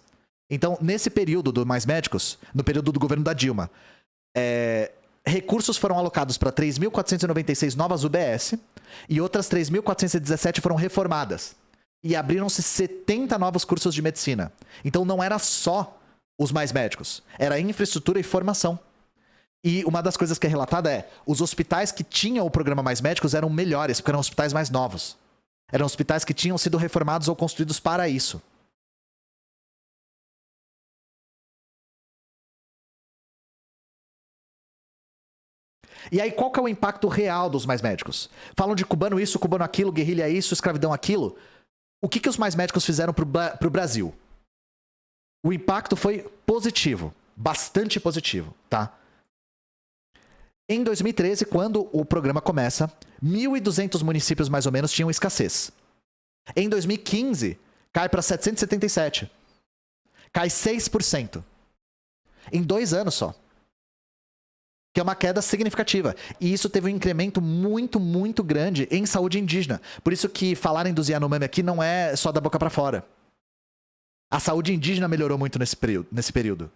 Então, nesse período do Mais Médicos, no período do governo da Dilma, recursos foram alocados para 3.496 novas UBS e outras 3.417 foram reformadas. E abriram-se 70 novos cursos de medicina. Então, não era só os Mais Médicos, era infraestrutura e formação. E uma das coisas que é relatada é, os hospitais que tinham o programa Mais Médicos eram melhores, porque eram hospitais mais novos. Eram hospitais que tinham sido reformados ou construídos para isso. E aí, qual que é o impacto real dos Mais Médicos? Falam de cubano isso, cubano aquilo, guerrilha isso, escravidão aquilo. O que os Mais Médicos fizeram pro Brasil? O impacto foi positivo, bastante positivo, tá? Em 2013, quando o programa começa, 1.200 municípios mais ou menos tinham escassez. Em 2015, cai para 777. Cai 6%. Em 2 anos só. Que é uma queda significativa. E isso teve um incremento muito, muito grande em saúde indígena. Por isso que falarem dos Yanomami aqui não é só da boca para fora. A saúde indígena melhorou muito nesse período.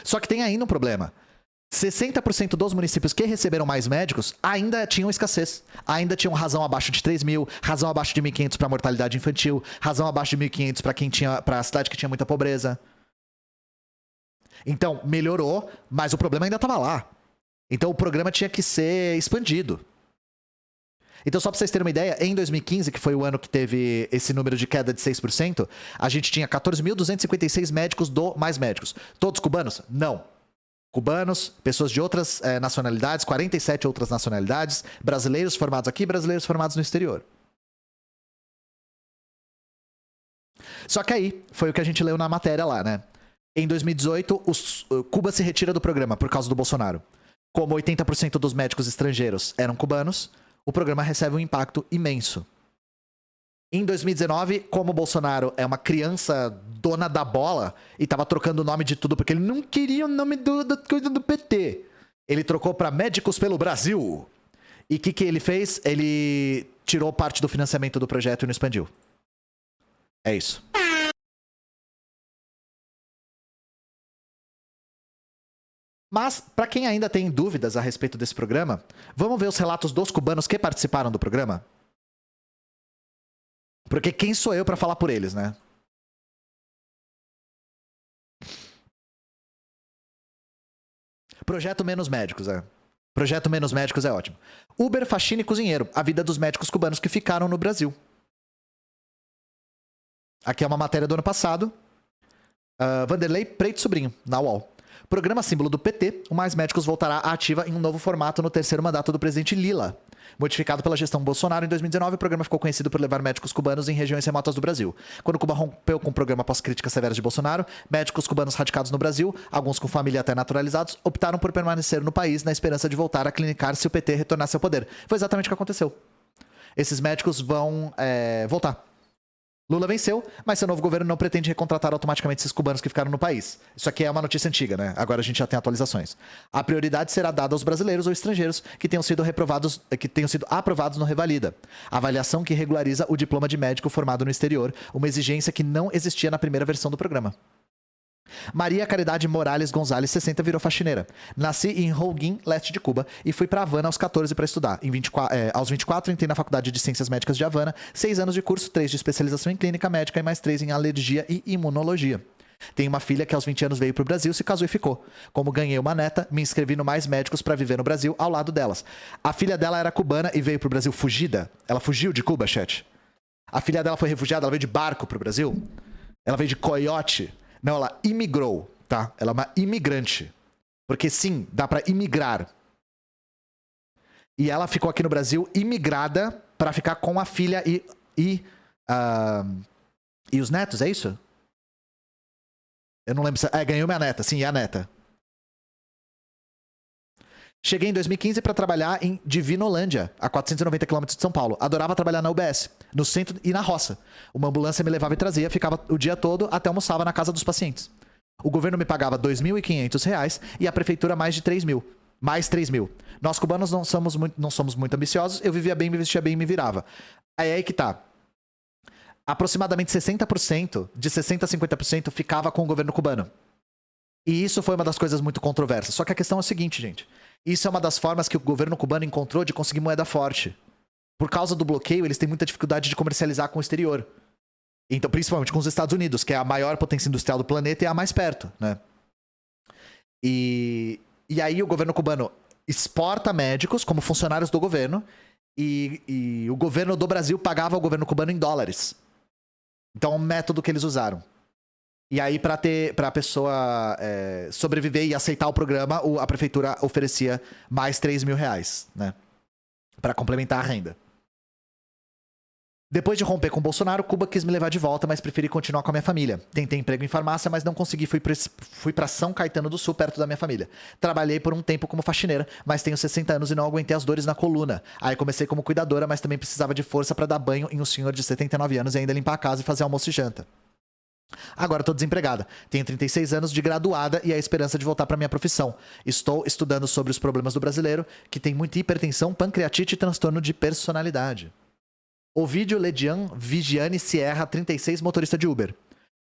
Só que tem ainda um problema. 60% dos municípios que receberam mais médicos ainda tinham escassez. Ainda tinham razão abaixo de 3 mil, razão abaixo de 1.500 para mortalidade infantil, razão abaixo de 1.500 para a cidade que tinha muita pobreza. Então, melhorou, mas o problema ainda estava lá. Então, o programa tinha que ser expandido. Então, só pra vocês terem uma ideia, em 2015, que foi o ano que teve esse número de queda de 6%, a gente tinha 14.256 médicos do Mais Médicos. Todos cubanos? Não. Cubanos, pessoas de outras nacionalidades, 47 outras nacionalidades, brasileiros formados aqui, brasileiros formados no exterior. Só que aí, foi o que a gente leu na matéria lá, né? Em 2018, Cuba se retira do programa por causa do Bolsonaro. Como 80% dos médicos estrangeiros eram cubanos, o programa recebe um impacto imenso. Em 2019, como o Bolsonaro é uma criança dona da bola e tava trocando o nome de tudo porque ele não queria o nome da coisa do PT, ele trocou para Médicos pelo Brasil. E o que ele fez? Ele tirou parte do financiamento do projeto e não expandiu. É isso. Mas, para quem ainda tem dúvidas a respeito desse programa, vamos ver os relatos dos cubanos que participaram do programa? Porque quem sou eu para falar por eles, né? Projeto Menos Médicos, Projeto Menos Médicos é ótimo. Uber, faxina e cozinheiro. A vida dos médicos cubanos que ficaram no Brasil. Aqui é uma matéria do ano passado. Vanderlei Preto Sobrinho, na UOL. Programa símbolo do PT, o Mais Médicos voltará à ativa em um novo formato no terceiro mandato do presidente Lula. Modificado pela gestão Bolsonaro em 2019, o programa ficou conhecido por levar médicos cubanos em regiões remotas do Brasil. Quando Cuba rompeu com o programa após críticas severas de Bolsonaro, médicos cubanos radicados no Brasil, alguns com família até naturalizados, optaram por permanecer no país na esperança de voltar a clinicar se o PT retornasse ao poder. Foi exatamente o que aconteceu. Esses médicos vão voltar. Lula venceu, mas seu novo governo não pretende recontratar automaticamente esses cubanos que ficaram no país. Isso aqui é uma notícia antiga, né? Agora a gente já tem atualizações. A prioridade será dada aos brasileiros ou estrangeiros que tenham sido aprovados no Revalida. Avaliação que regulariza o diploma de médico formado no exterior, uma exigência que não existia na primeira versão do programa. Maria Caridade Morales Gonzalez, 60, virou faxineira. Nasci em Holguín, leste de Cuba, e fui para Havana aos 14 para estudar. Aos 24, entrei na Faculdade de Ciências Médicas de Havana, 6 anos de curso, 3 de especialização em clínica médica e mais 3 em alergia e imunologia. Tenho uma filha que aos 20 anos veio para o Brasil, se casou e ficou. Como ganhei uma neta, me inscrevi no Mais Médicos para viver no Brasil ao lado delas. A filha dela era cubana e veio para o Brasil fugida. Ela fugiu de Cuba, chat. A filha dela foi refugiada, ela veio de barco para o Brasil. Ela veio de coiote. Não, ela imigrou, tá? Ela é uma imigrante. Porque sim, dá pra imigrar. E ela ficou aqui no Brasil imigrada pra ficar com a filha e os netos, é isso? Eu não lembro se... ganhou minha neta, sim, e a neta. Cheguei em 2015 para trabalhar em Divinolândia, a 490 km de São Paulo. Adorava trabalhar na UBS, no centro e na roça. Uma ambulância me levava e trazia, ficava o dia todo até almoçava na casa dos pacientes. O governo me pagava R$ 2.500 e a prefeitura mais de 3 mil. Mais 3 mil. Nós cubanos não somos muito ambiciosos, eu vivia bem, me vestia bem e me virava. Aí que tá. Aproximadamente 60%, de 60% a 50% ficava com o governo cubano. E isso foi uma das coisas muito controversas. Só que a questão é a seguinte, gente. Isso é uma das formas que o governo cubano encontrou de conseguir moeda forte. Por causa do bloqueio, eles têm muita dificuldade de comercializar com o exterior. Então, principalmente com os Estados Unidos, que é a maior potência industrial do planeta e a mais perto, né? E aí o governo cubano exporta médicos como funcionários do governo e o governo do Brasil pagava o governo cubano em dólares. Então, é um método que eles usaram. E aí, pra pessoa sobreviver e aceitar o programa, a prefeitura oferecia mais 3 mil reais, né? Pra complementar a renda. Depois de romper com o Bolsonaro, Cuba quis me levar de volta, mas preferi continuar com a minha família. Tentei emprego em farmácia, mas não consegui. Fui pra São Caetano do Sul, perto da minha família. Trabalhei por um tempo como faxineira, mas tenho 60 anos e não aguentei as dores na coluna. Aí comecei como cuidadora, mas também precisava de força pra dar banho em um senhor de 79 anos e ainda limpar a casa e fazer almoço e janta. Agora estou desempregada. Tenho 36 anos de graduada e a esperança de voltar para minha profissão. Estou estudando sobre os problemas do brasileiro, que tem muita hipertensão, pancreatite e transtorno de personalidade. Ovidio Ledian Vigiane Sierra, 36, motorista de Uber.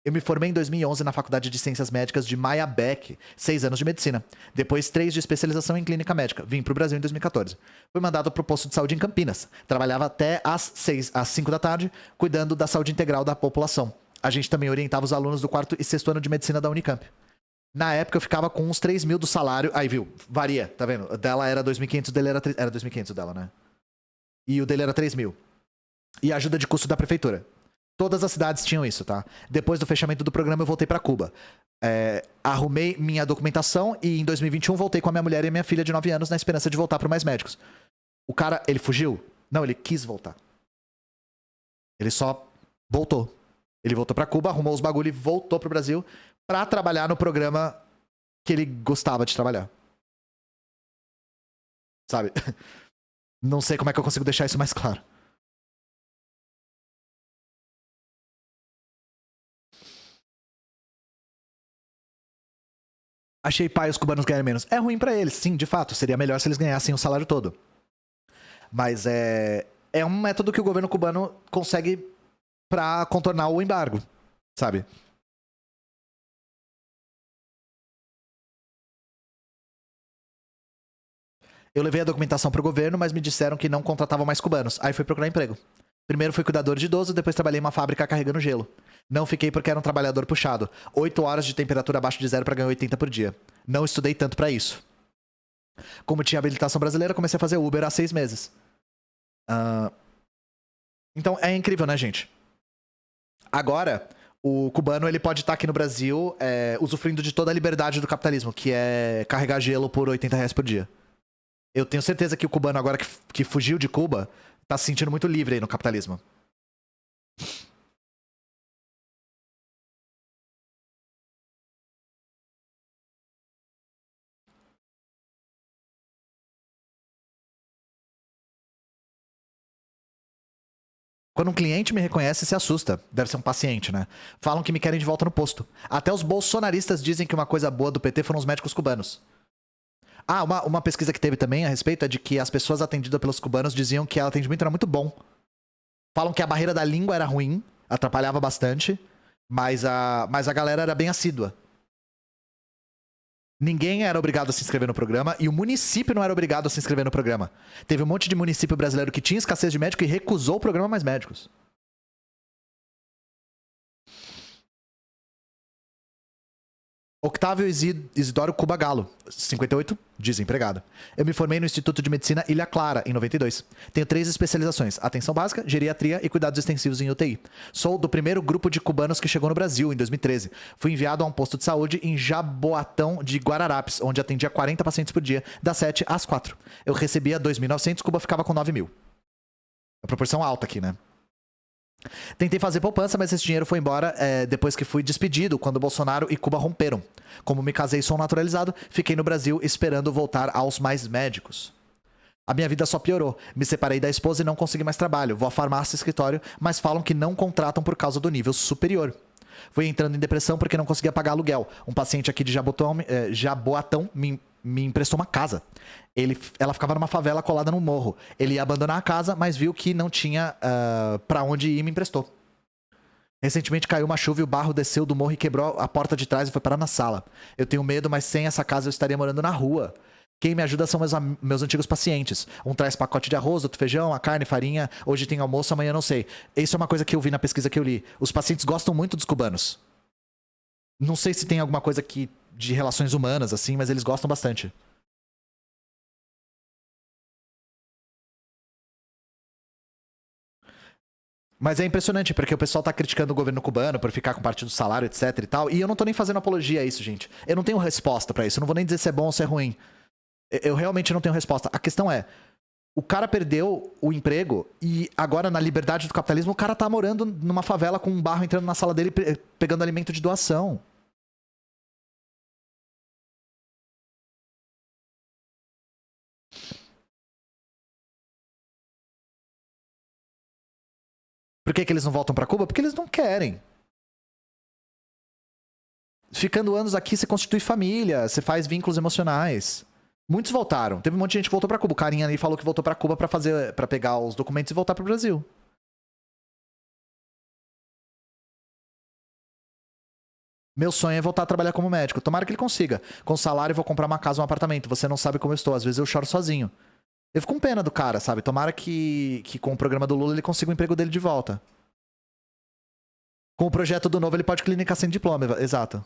Eu me formei em 2011 na Faculdade de Ciências Médicas de Maia Beck, 6 anos de medicina. Depois 3 de especialização em clínica médica. Vim para o Brasil em 2014. Fui mandado para o posto de saúde em Campinas. Trabalhava até às 5 da tarde, cuidando da saúde integral da população. A gente também orientava os alunos do 4º e 6º ano de medicina da Unicamp. Na época eu ficava com uns 3 mil do salário. Aí viu, varia, tá vendo? Dela era 2.500, dele era 2.500 dela, né? E o dele era 3 mil. E a ajuda de custo da prefeitura. Todas as cidades tinham isso, tá? Depois do fechamento do programa, eu voltei pra Cuba. Arrumei minha documentação e em 2021 voltei com a minha mulher e a minha filha de 9 anos na esperança de voltar pro Mais Médicos. O cara, ele fugiu? Não, ele quis voltar. Ele só voltou. Ele voltou pra Cuba, arrumou os bagulho e voltou pro Brasil pra trabalhar no programa que ele gostava de trabalhar. Sabe? Não sei como é que eu consigo deixar isso mais claro. Achei pai os cubanos ganharem menos. É ruim pra eles, sim, de fato. Seria melhor se eles ganhassem o salário todo. Mas é um método que o governo cubano consegue pra contornar o embargo, sabe? Eu levei a documentação pro governo, mas me disseram que não contratavam mais cubanos. Aí fui procurar emprego. Primeiro fui cuidador de idoso, depois trabalhei em uma fábrica carregando gelo. Não fiquei porque era um trabalhador puxado. 8 horas de temperatura abaixo de zero pra ganhar 80 por dia. Não estudei tanto pra isso. Como tinha habilitação brasileira, comecei a fazer Uber há 6 meses. Então é incrível, né, gente? Agora, o cubano ele pode estar aqui no Brasil usufruindo de toda a liberdade do capitalismo, que é carregar gelo por 80 reais por dia. Eu tenho certeza que o cubano agora que fugiu de Cuba tá se sentindo muito livre aí no capitalismo. Quando um cliente me reconhece, se assusta. Deve ser um paciente, né? Falam que me querem de volta no posto. Até os bolsonaristas dizem que uma coisa boa do PT foram os médicos cubanos. Ah, uma pesquisa que teve também a respeito é de que as pessoas atendidas pelos cubanos diziam que o atendimento era muito bom. Falam que a barreira da língua era ruim, atrapalhava bastante, mas a galera era bem assídua. Ninguém era obrigado a se inscrever no programa e o município não era obrigado a se inscrever no programa. Teve um monte de município brasileiro que tinha escassez de médico e recusou o programa Mais Médicos. Octávio Isidoro Cuba Galo, 58, desempregado. Eu me formei no Instituto de Medicina Ilha Clara, em 92. Tenho 3 especializações: atenção básica, geriatria e cuidados extensivos em UTI. Sou do primeiro grupo de cubanos que chegou no Brasil, em 2013. Fui enviado a um posto de saúde em Jaboatão de Guararapes, onde atendia 40 pacientes por dia, das 7 às 4. Eu recebia 2.900, Cuba ficava com 9.000. A proporção alta aqui, né? Tentei fazer poupança, mas esse dinheiro foi embora depois que fui despedido, quando Bolsonaro e Cuba romperam. Como me casei e sou naturalizado, fiquei no Brasil esperando voltar aos Mais Médicos. A minha vida só piorou. Me separei da esposa e não consegui mais trabalho. Vou à farmácia e escritório, mas falam que não contratam por causa do nível superior. Fui entrando em depressão porque não conseguia pagar aluguel. Um paciente aqui de Jaboatão me emprestou uma casa. Ela ficava numa favela colada num morro. Ele ia abandonar a casa, mas viu que não tinha pra onde ir e me emprestou. Recentemente caiu uma chuva e o barro desceu do morro e quebrou a porta de trás e foi parar na sala. Eu tenho medo, mas sem essa casa eu estaria morando na rua. Quem me ajuda são meus antigos pacientes. Um traz pacote de arroz, outro feijão, a carne, farinha. Hoje tem almoço, amanhã não sei. Isso é uma coisa que eu vi na pesquisa que eu li. Os pacientes gostam muito dos cubanos. Não sei se tem alguma coisa de relações humanas, assim, mas eles gostam bastante. Mas é impressionante, porque o pessoal tá criticando o governo cubano por ficar com parte do salário, etc e tal. E eu não tô nem fazendo apologia a isso, gente. Eu não tenho resposta pra isso. Eu não vou nem dizer se é bom ou se é ruim. Eu realmente não tenho resposta. A questão é, o cara perdeu o emprego e agora, na liberdade do capitalismo, o cara tá morando numa favela com um barro entrando na sala dele pegando alimento de doação. Por que eles não voltam pra Cuba? Porque eles não querem. Ficando anos aqui, você constitui família, você faz vínculos emocionais. Muitos voltaram. Teve um monte de gente que voltou pra Cuba. O carinha ali falou que voltou pra Cuba pra pegar os documentos e voltar pro Brasil. Meu sonho é voltar a trabalhar como médico. Tomara que ele consiga. Com salário, eu vou comprar uma casa, um apartamento. Você não sabe como eu estou. Às vezes eu choro sozinho. Eu fico com pena do cara, sabe? Tomara que com o programa do Lula ele consiga o emprego dele de volta. Com o projeto do Novo, ele pode clinicar sem diploma. Exato.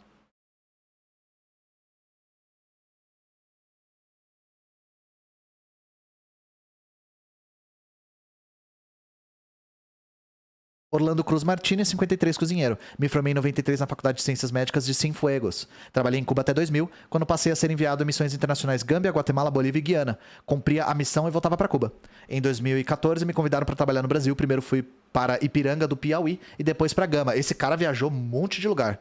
Orlando Cruz Martinez, 53, cozinheiro. Me formei em 93 na Faculdade de Ciências Médicas de Cienfuegos. Trabalhei em Cuba até 2000, quando passei a ser enviado a missões internacionais Gâmbia, Guatemala, Bolívia e Guiana. Cumpria a missão e voltava para Cuba. Em 2014, me convidaram para trabalhar no Brasil. Primeiro fui para Ipiranga do Piauí e depois para Gama. Esse cara viajou um monte de lugar.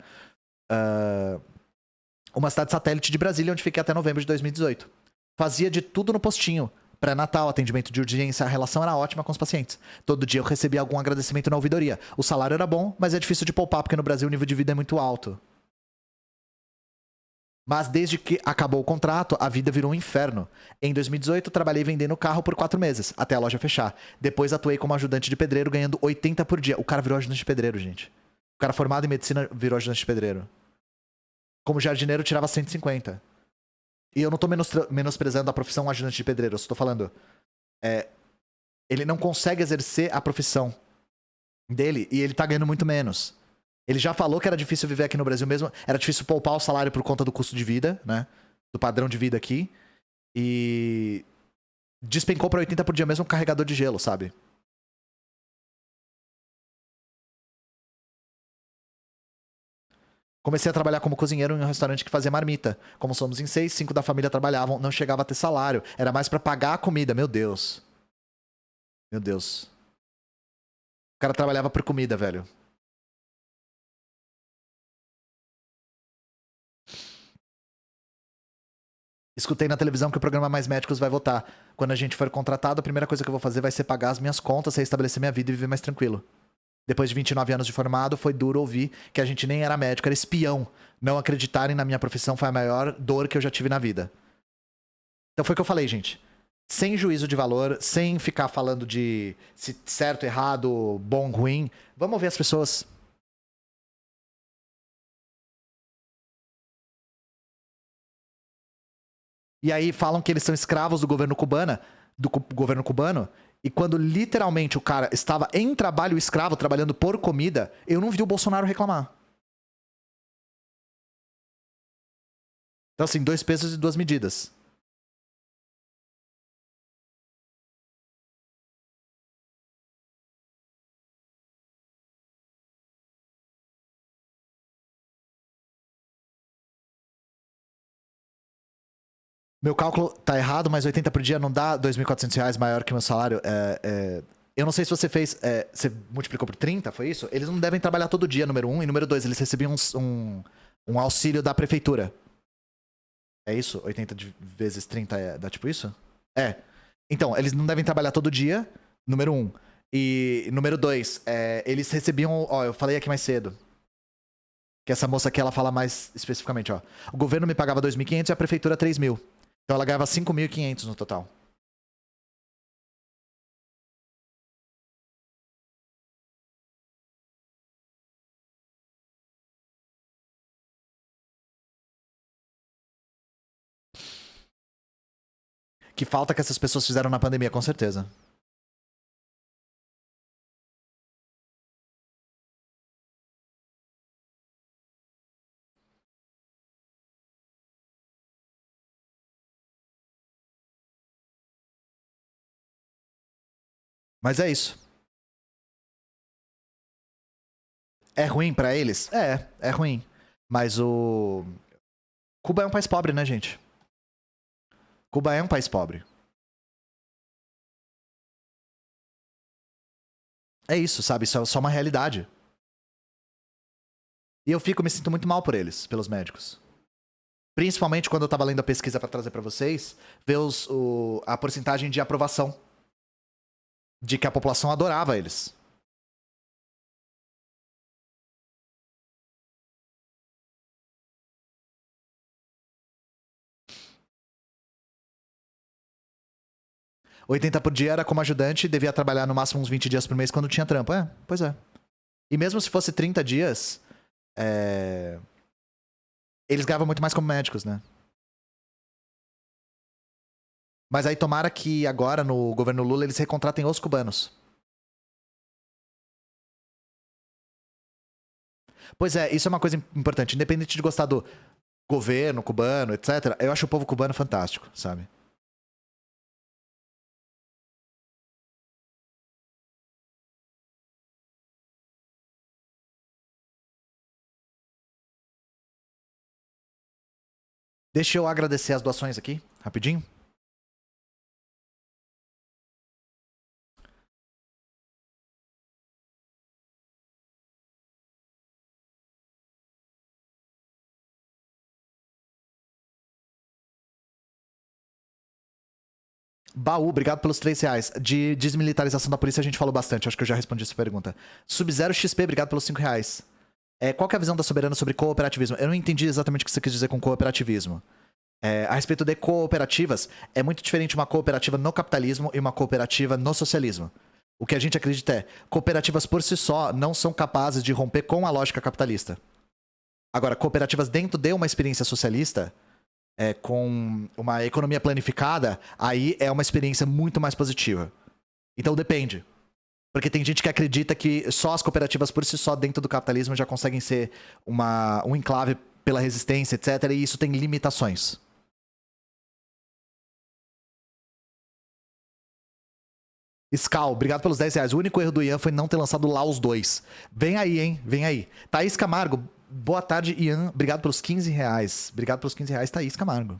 Uma cidade satélite de Brasília, onde fiquei até novembro de 2018. Fazia de tudo no postinho. Pré-natal, atendimento de urgência, a relação era ótima com os pacientes. Todo dia eu recebia algum agradecimento na ouvidoria. O salário era bom, mas é difícil de poupar, porque no Brasil o nível de vida é muito alto. Mas desde que acabou o contrato, a vida virou um inferno. Em 2018, trabalhei vendendo carro por 4 meses, até a loja fechar. Depois atuei como ajudante de pedreiro, ganhando 80 por dia. O cara virou ajudante de pedreiro, gente. O cara formado em medicina virou ajudante de pedreiro. Como jardineiro, tirava 150. E eu não tô menosprezando a profissão ajudante de pedreiro. Eu só tô falando... ele não consegue exercer a profissão dele e ele tá ganhando muito menos. Ele já falou que era difícil viver aqui no Brasil mesmo. Era difícil poupar o salário por conta do custo de vida, né? Do padrão de vida aqui. E... despencou pra 80 por dia mesmo um carregador de gelo, sabe? Comecei a trabalhar como cozinheiro em um restaurante que fazia marmita. Como somos em 6, 5 da família trabalhavam, não chegava a ter salário. Era mais pra pagar a comida, meu Deus. Meu Deus. O cara trabalhava por comida, velho. Escutei na televisão que o programa Mais Médicos vai voltar. Quando a gente for contratado, a primeira coisa que eu vou fazer vai ser pagar as minhas contas, restabelecer minha vida e viver mais tranquilo. Depois de 29 anos de formado, foi duro ouvir que a gente nem era médico, era espião. Não acreditarem na minha profissão foi a maior dor que eu já tive na vida. Então foi o que eu falei, gente. Sem juízo de valor, sem ficar falando de se certo, errado, bom, ruim. Vamos ouvir as pessoas. E aí falam que eles são escravos do governo cubano. E quando literalmente o cara estava em trabalho escravo, trabalhando por comida, eu não vi o Bolsonaro reclamar. Então, assim, 2 pesos e 2 medidas. Meu cálculo tá errado, mas 80 por dia não dá R$ 2.400 maior que o meu salário. Eu não sei se você fez... você multiplicou por 30, foi isso? Eles não devem trabalhar todo dia, número 1. E número 2, eles recebiam um auxílio da prefeitura. É isso? 80 vezes 30 dá tipo isso? É. Então, eles não devem trabalhar todo dia, número 1. E número 2, eles recebiam... Ó, eu falei aqui mais cedo. Que essa moça aqui, ela fala mais especificamente, ó. O governo me pagava 2.500 e a prefeitura 3.000. Então ela ganhava 5.500 no total. Que falta que essas pessoas fizeram na pandemia, com certeza. Mas é isso. É ruim pra eles? É ruim. Mas o... Cuba é um país pobre, né, gente? Cuba é um país pobre. É isso, sabe? Isso é só uma realidade. E eu me sinto muito mal por eles, pelos médicos. Principalmente quando eu tava lendo a pesquisa pra trazer pra vocês, ver a porcentagem de aprovação. De que a população adorava eles. R$ 80 por dia era como ajudante, devia trabalhar no máximo uns 20 dias por mês quando tinha trampo. Pois é. E mesmo se fosse 30 dias, eles ganhavam muito mais como médicos, né? Mas aí tomara que agora, no governo Lula, eles recontratem os cubanos. Pois é, isso é uma coisa importante. Independente de gostar do governo cubano, etc., eu acho o povo cubano fantástico, sabe? Deixa eu agradecer as doações aqui, rapidinho. Baú, obrigado pelos R$3. De desmilitarização da polícia a gente falou bastante, acho que eu já respondi essa pergunta. Sub-Zero XP, obrigado pelos R$5. Qual que é a visão da Soberana sobre cooperativismo? Eu não entendi exatamente o que você quis dizer com cooperativismo. A respeito de cooperativas, é muito diferente uma cooperativa no capitalismo e uma cooperativa no socialismo. O que a gente acredita é, cooperativas por si só não são capazes de romper com a lógica capitalista. Agora, cooperativas dentro de uma experiência socialista, com uma economia planificada, aí é uma experiência muito mais positiva. Então depende. Porque tem gente que acredita que só as cooperativas por si só dentro do capitalismo já conseguem ser um enclave pela resistência, etc. E isso tem limitações. Scal, obrigado pelos R$10. O único erro do Ian foi não ter lançado lá os dois. Vem aí, hein? Vem aí. Thaís Camargo, boa tarde, Ian. Obrigado pelos R$15. Obrigado pelos R$15, Thaís Camargo.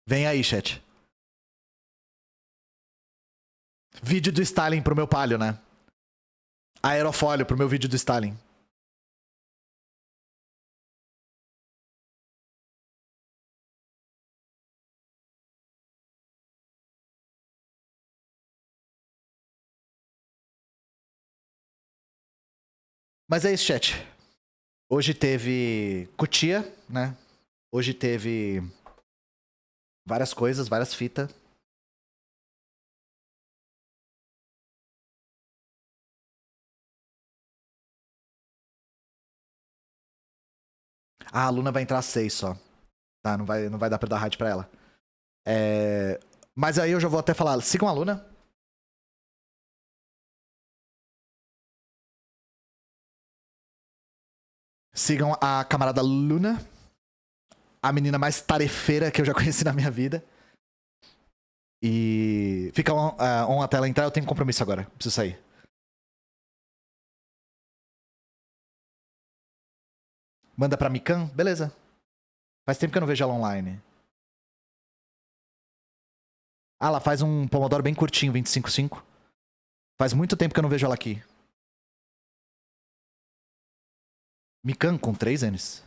Vem aí, chat. Vídeo do Stalin pro meu palio, né? Aerofólio pro meu vídeo do Stalin. Mas é isso, chat. Hoje teve Cutia, né? Hoje teve várias coisas, várias fitas. Ah, a Luna vai entrar às 6 só. Tá, não vai dar pra dar raid pra ela. Mas aí eu já vou até falar. Sigam a Luna. Sigam a camarada Luna. A menina mais tarefeira que eu já conheci na minha vida. E fica on até ela entrar. Eu tenho compromisso agora. Preciso sair. Manda pra Mikan? Beleza. Faz tempo que eu não vejo ela online. Ah, ela faz um Pomodoro bem curtinho, 25/5. Faz muito tempo que eu não vejo ela aqui. Mikan com 3 N's.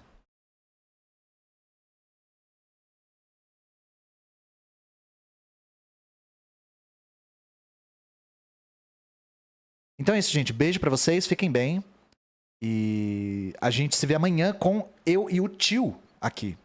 Então é isso, gente. Beijo pra vocês. Fiquem bem. E a gente se vê amanhã com eu e o tio aqui.